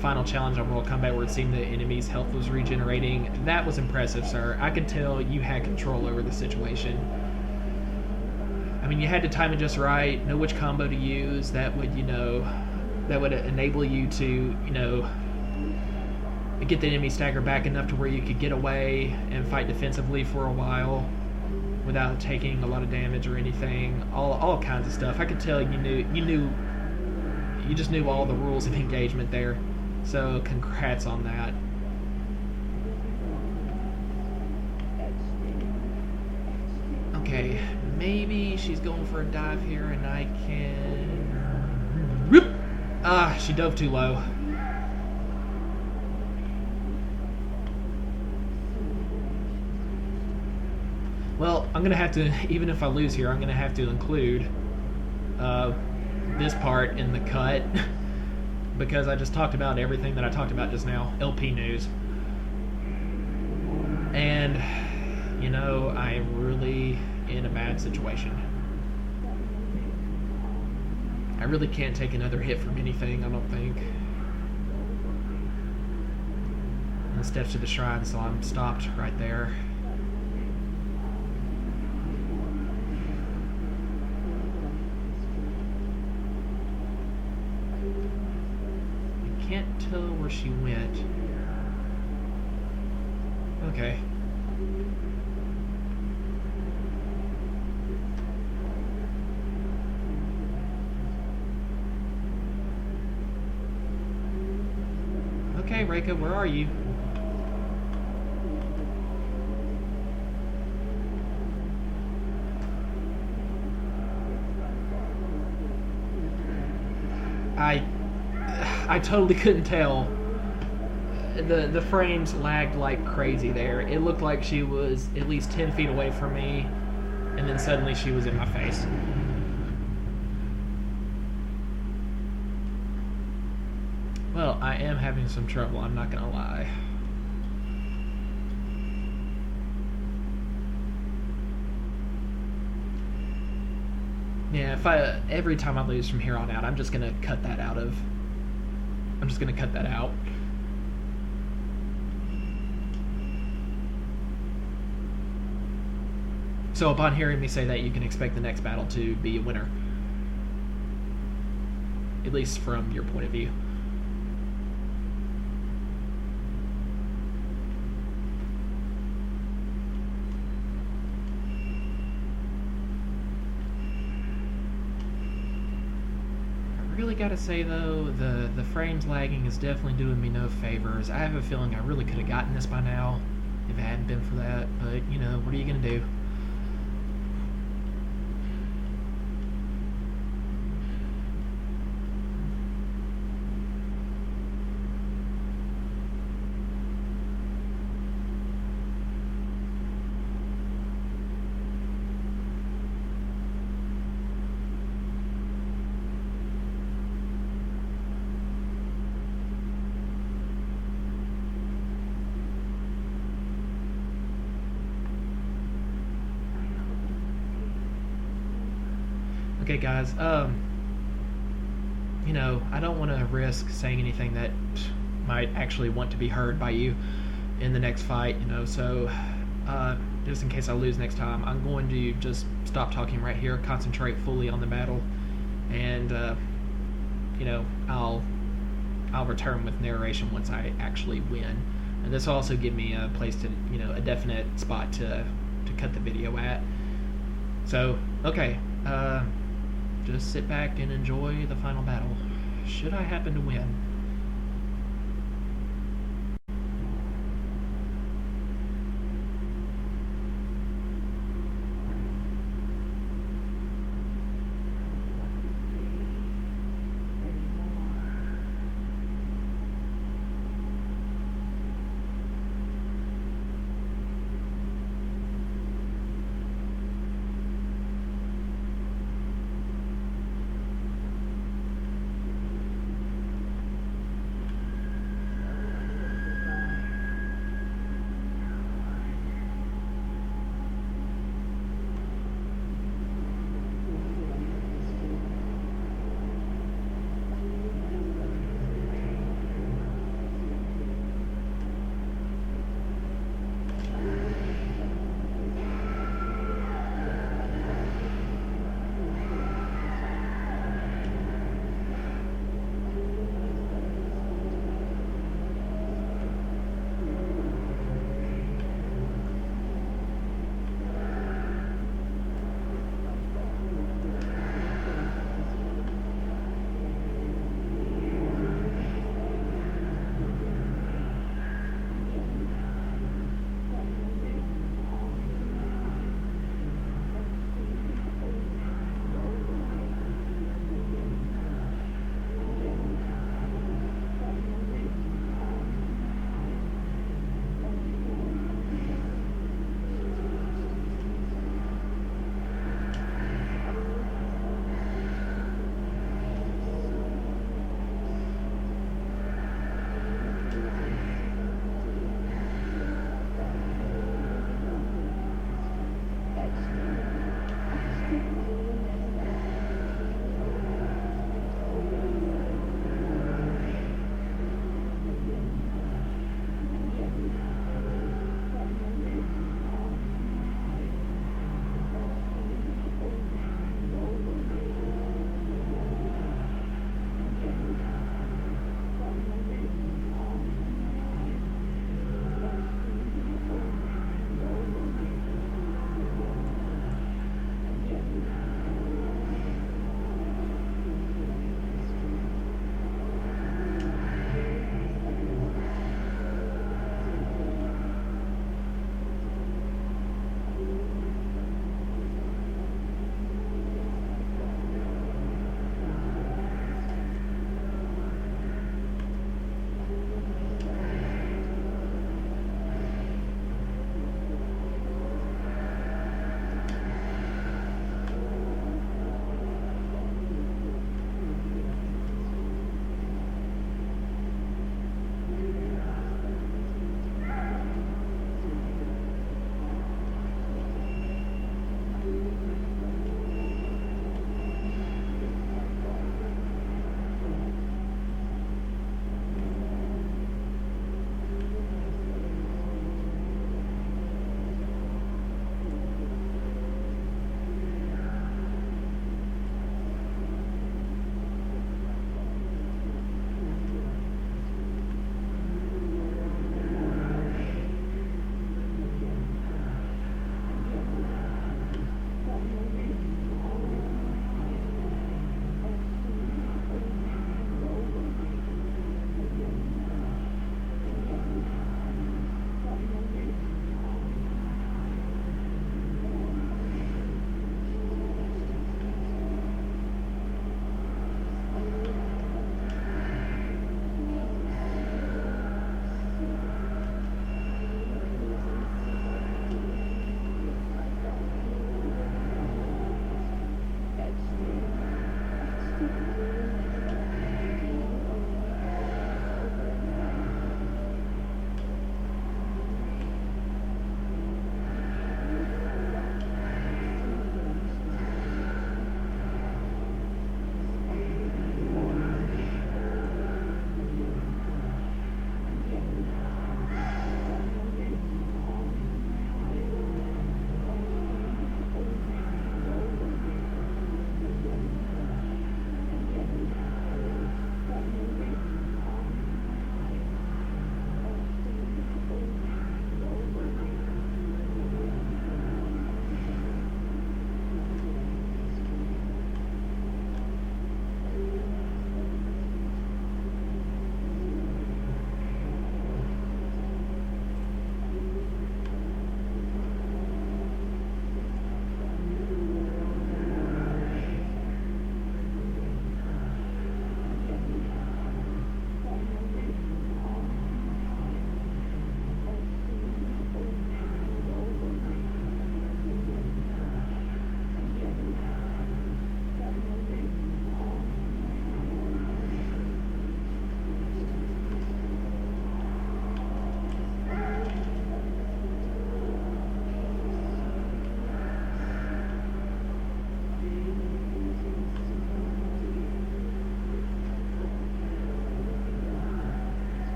final challenge on World Combat, where it seemed the enemy's health was regenerating. That was impressive, sir. I could tell you had control over the situation. I mean, you had to time it just right, know which combo to use. That would enable you to, get the enemy stagger back enough to where you could get away and fight defensively for a while without taking a lot of damage or anything. All kinds of stuff. I could tell you just knew all the rules of engagement there. So congrats on that. Okay, maybe she's going for a dive here and I can... Whoop! Ah, she dove too low. Well, I'm going to have to, even if I lose here, I'm going to have to include this part in the cut because I just talked about everything that I talked about just now, LP news. And, I'm really in a bad situation. I really can't take another hit from anything, I don't think. And steps to the shrine, so I'm stopped right there. Can't tell where she went. Okay. Okay, Reika, where are you? I totally couldn't tell. The frames lagged like crazy there. It looked like she was at least 10 feet away from me, and then suddenly she was in my face. Well, I am having some trouble, I'm not gonna lie. Yeah, every time I lose from here on out, I'm just gonna cut that out. So upon hearing me say that, you can expect the next battle to be a winner. At least from your point of view. Really gotta say though, the frames lagging is definitely doing me no favors. I have a feeling I really could have gotten this by now if it hadn't been for that, but what are you gonna do? Okay, guys. I don't want to risk saying anything that might actually want to be heard by you in the next fight. So just in case I lose next time, I'm going to just stop talking right here, concentrate fully on the battle, and I'll return with narration once I actually win. And this will also give me a place to, a definite spot to cut the video at. So, okay, just sit back and enjoy the final battle, should I happen to win.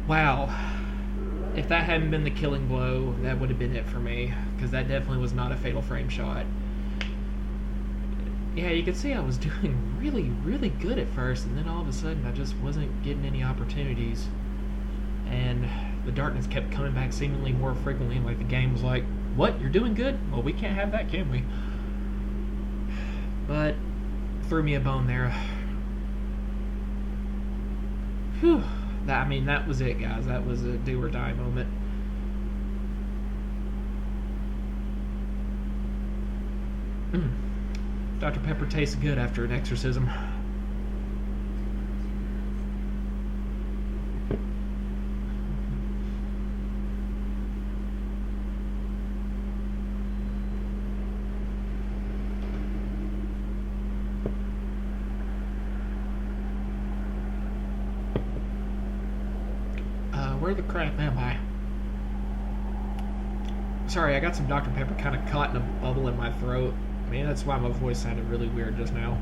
Wow. If that hadn't been the killing blow, that would have been it for me, because that definitely was not a fatal frame shot. Yeah, you could see I was doing really, really good at first, and then all of a sudden I just wasn't getting any opportunities. And the darkness kept coming back seemingly more frequently, like the game was like, what, you're doing good? Well, we can't have that, can we? But, threw me a bone there. Whew. That was it, guys. That was a do or die moment. Dr. Pepper tastes good after an exorcism. Where the crap am I? Sorry, I got some Dr. Pepper kind of caught in a bubble in my throat. Man, that's why my voice sounded really weird just now.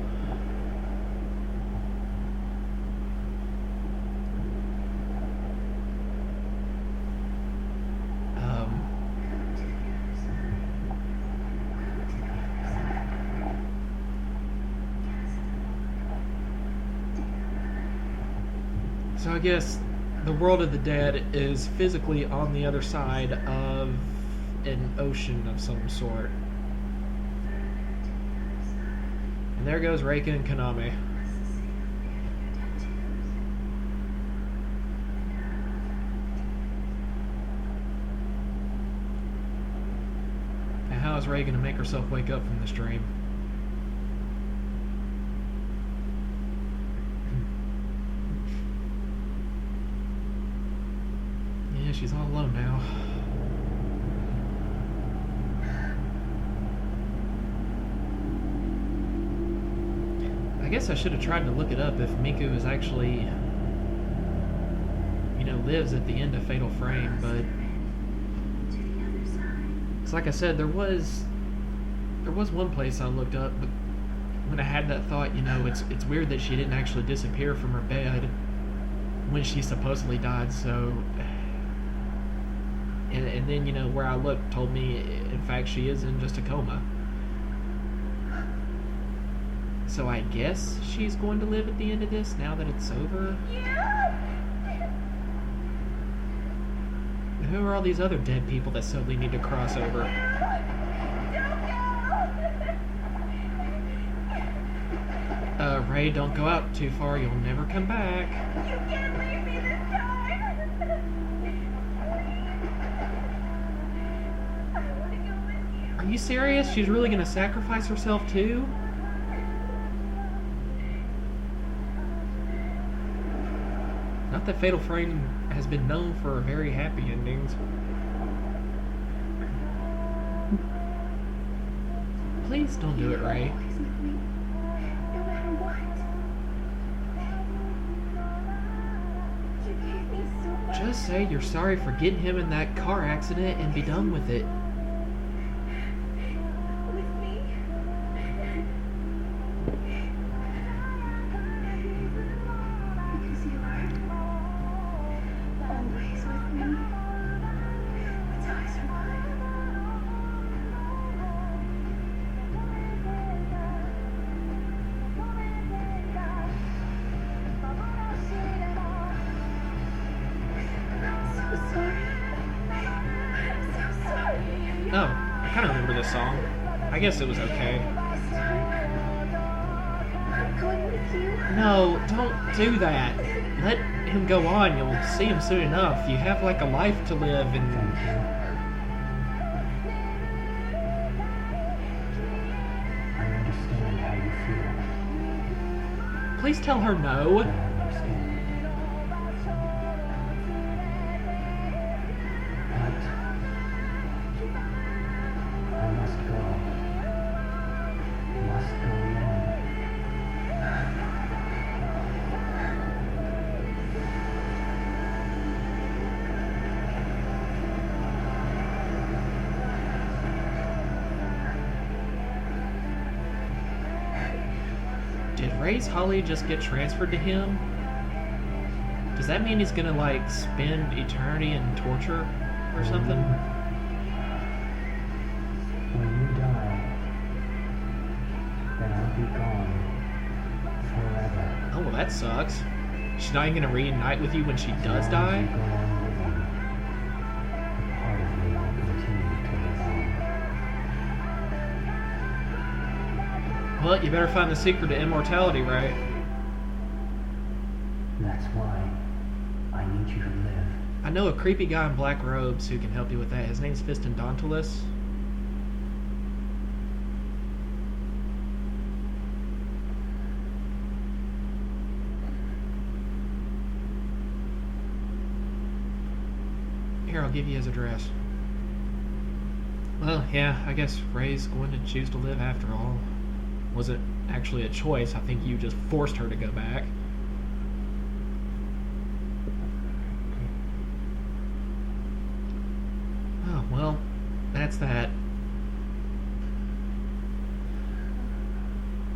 So I guess the world of the dead is physically on the other side of an ocean of some sort. And there goes Reika and Konami. Now how is Ray gonna make herself wake up from this dream? Yeah, she's all alone now. I guess I should have tried to look it up if Miku is actually, lives at the end of Fatal Frame, but it's like I said, there was one place I looked up, but when I had that thought, it's weird that she didn't actually disappear from her bed when she supposedly died, so and then where I looked told me in fact she is in just a coma. So I guess she's going to live at the end of this now that it's over. Who are all these other dead people that suddenly need to cross over? Ray, don't go out too far. You'll never come back. You can't leave me this time. I want to go with you. Are you serious? She's really going to sacrifice herself too? Not that Fatal Frame has been known for very happy endings. Please don't do it, Ray. No matter what. You gave me so much. Just say you're sorry for getting him in that car accident and be done with it. With me. Because you are always with me. That's how I survive. I'm so sorry. I'm so sorry. Oh, I kind of remember this song. I guess it was okay. I'm going with you. No, don't do that. Let him go on. You'll see him soon enough. You have like a life to live and... I understand how you feel. Please tell her no. I understand. But I must go. Must go alone. Did Ray's Holly just get transferred to him? Does that mean he's gonna, like, spend eternity in torture or something? When you die, then I'll be gone forever. Oh, well, that sucks. She's not even gonna reunite with you when she does die? As long as you go on living, a part of me will continue to live on. Well, you better find the secret to immortality, right? That's why I need you to live. I know a creepy guy in black robes who can help you with that. His name's Fistendontalus. Here, I'll give you his address. Well, yeah, I guess Ray's going to choose to live after all. Wasn't actually a choice. I think you just forced her to go back. Oh, well, that's that.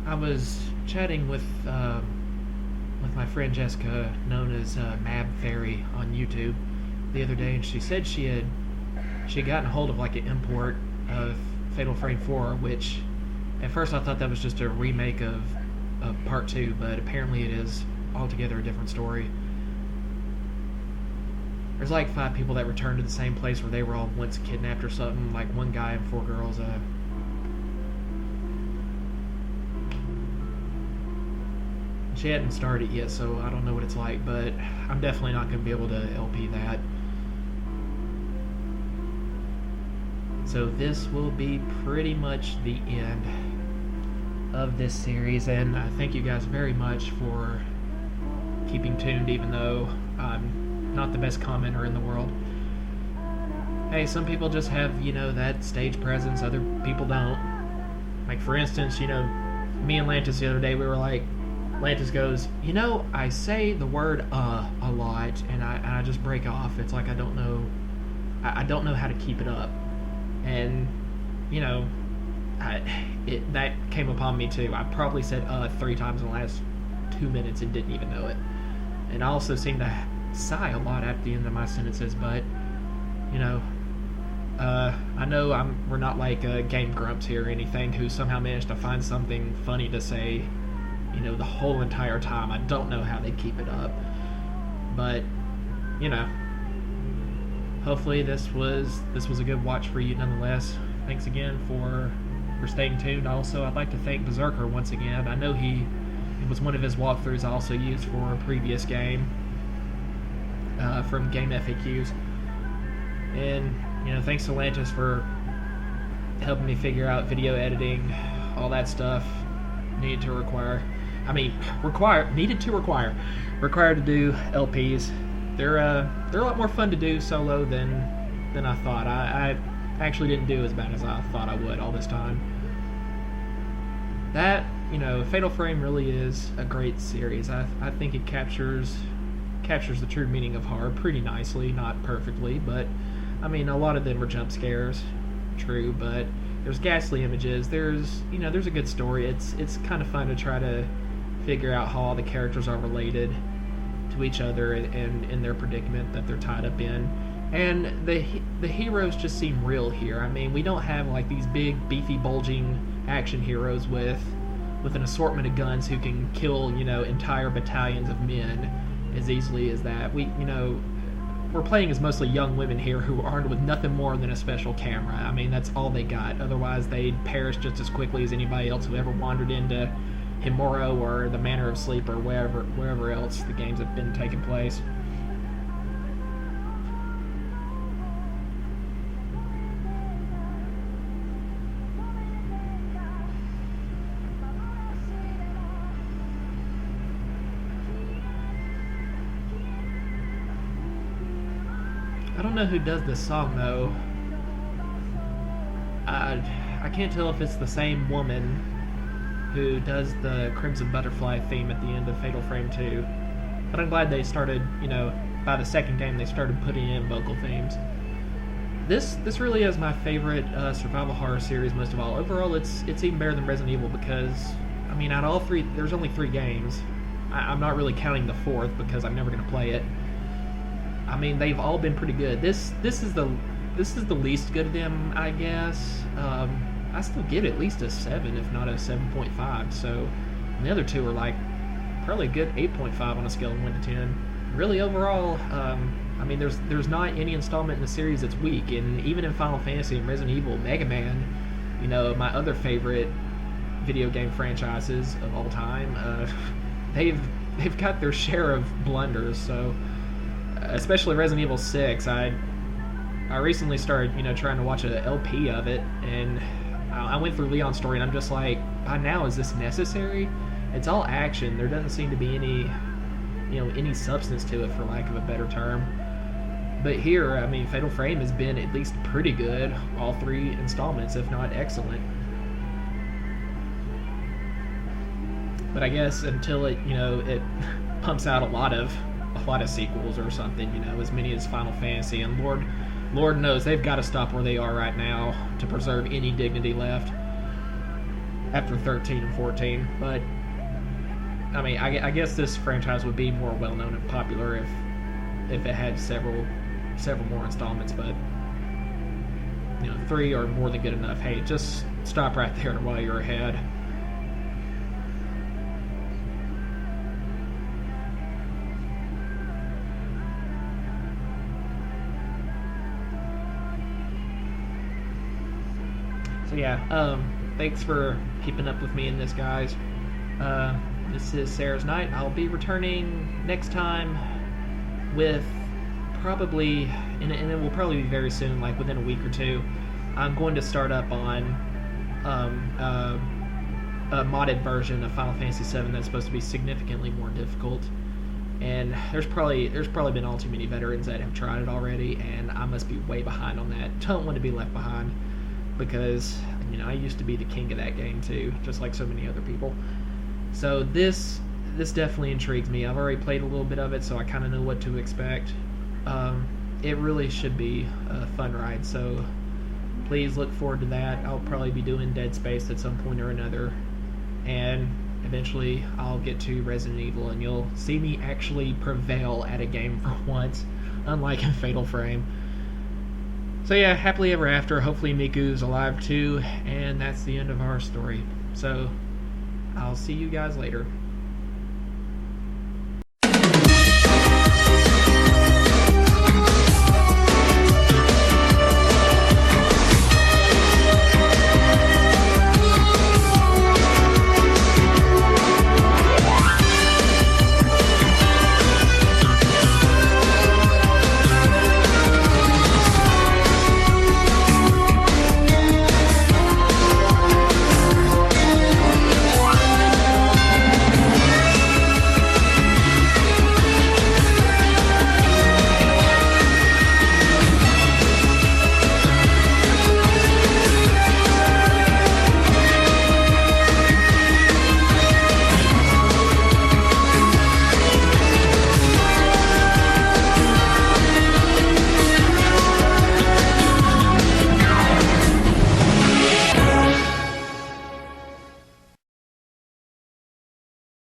I was chatting with my friend Jessica, known as Mab Fairy on YouTube, the other day, and she said she had gotten hold of like an import of Fatal Frame 4, which at first I thought that was just a remake of Part 2, but apparently it is altogether a different story. There's like 5 people that return to the same place where they were all once kidnapped or something, like 1 guy and 4 girls. She hadn't started yet, so I don't know what it's like, but I'm definitely not going to be able to LP that. So this will be pretty much the end of this series, and I thank you guys very much for keeping tuned, even though I'm not the best commenter in the world. Hey, some people just have, you know, that stage presence, other people don't. Like, for instance, you know, me and Lantis the other day, we were like, Lantis goes, you know, I say the word a lot, and I just break off. It's like I don't know how to keep it up. And, you know, that came upon me too. I probably said 3 times in the last 2 minutes and didn't even know it. And I also seem to sigh a lot at the end of my sentences, but, you know, I know we're not like Game Grumps here or anything who somehow managed to find something funny to say, you know, the whole entire time. I don't know how they keep it up. But, you know, hopefully this was a good watch for you nonetheless. Thanks again for staying tuned. Also, I'd like to thank Berserker once again. I know it was one of his walkthroughs I also used for a previous game from Game FAQs. And, you know, thanks to Lantis for helping me figure out video editing, all that stuff required to do LPs. They're a lot more fun to do solo than I thought. I actually didn't do as bad as I thought I would all this time. That, you know, Fatal Frame really is a great series. I think it captures the true meaning of horror pretty nicely, not perfectly, but I mean, a lot of them are jump scares, true, but there's ghastly images. There's a good story. It's kind of fun to try to figure out how all the characters are related to each other and in their predicament that they're tied up in. And the heroes just seem real here. I mean, we don't have like these big, beefy, bulging action heroes with an assortment of guns who can kill, you know, entire battalions of men as easily as that. We're playing as mostly young women here who are armed with nothing more than a special camera. I mean, that's all they got. Otherwise, they'd perish just as quickly as anybody else who ever wandered into Himuro or the Manor of Sleep or wherever else the games have been taking place. I don't know who does this song though. I can't tell if it's the same woman who does the Crimson Butterfly theme at the end of Fatal Frame 2. But I'm glad they started, you know, by the second game they started putting in vocal themes. This really is my favorite survival horror series most of all. Overall, it's even better than Resident Evil because, I mean, out of all 3, there's only 3 games. I'm not really counting the 4th because I'm never going to play it. I mean, they've all been pretty good. This is the least good of them, I guess. I still give it at least a 7, if not a 7.5. So the other two are like probably a good 8.5 on a scale of 1 to 10. Really, overall, I mean, there's not any installment in the series that's weak, and even in Final Fantasy and Resident Evil, Mega Man, you know, my other favorite video game franchises of all time, they've got their share of blunders. So, especially Resident Evil 6, I recently started, you know, trying to watch a LP of it, and I went through Leon's story, and I'm just like, by now, is this necessary? It's all action. There doesn't seem to be any substance to it, for lack of a better term. But here, I mean, Fatal Frame has been at least pretty good, all 3 installments, if not excellent. But I guess until it pumps out a lot of sequels or something, you know, as many as Final Fantasy, and Lord knows they've got to stop where they are right now to preserve any dignity left after 13 and 14. But I mean, I guess this franchise would be more well known and popular if it had several more installments. But you know, 3 are more than good enough. Hey, just stop right there while you're ahead. So yeah, thanks for keeping up with me in this, guys. This is Sarah's Night. I'll be returning next time with probably, and it will probably be very soon, like within a week or 2. I'm going to start up on a modded version of Final Fantasy VII that's supposed to be significantly more difficult. And there's probably been all too many veterans that have tried it already, and I must be way behind on that. Don't want to be left behind, because you know I used to be the king of that game too, just like so many other people. So this definitely intrigues me. I've already played a little bit of it, so I kind of know what to expect. It really should be a fun ride, so please look forward to that. I'll probably be doing Dead Space at some point or another, and eventually I'll get to Resident Evil, and you'll see me actually prevail at a game for once, unlike in Fatal Frame. So yeah, happily ever after. Hopefully Miku's alive too, and that's the end of our story. So I'll see you guys later.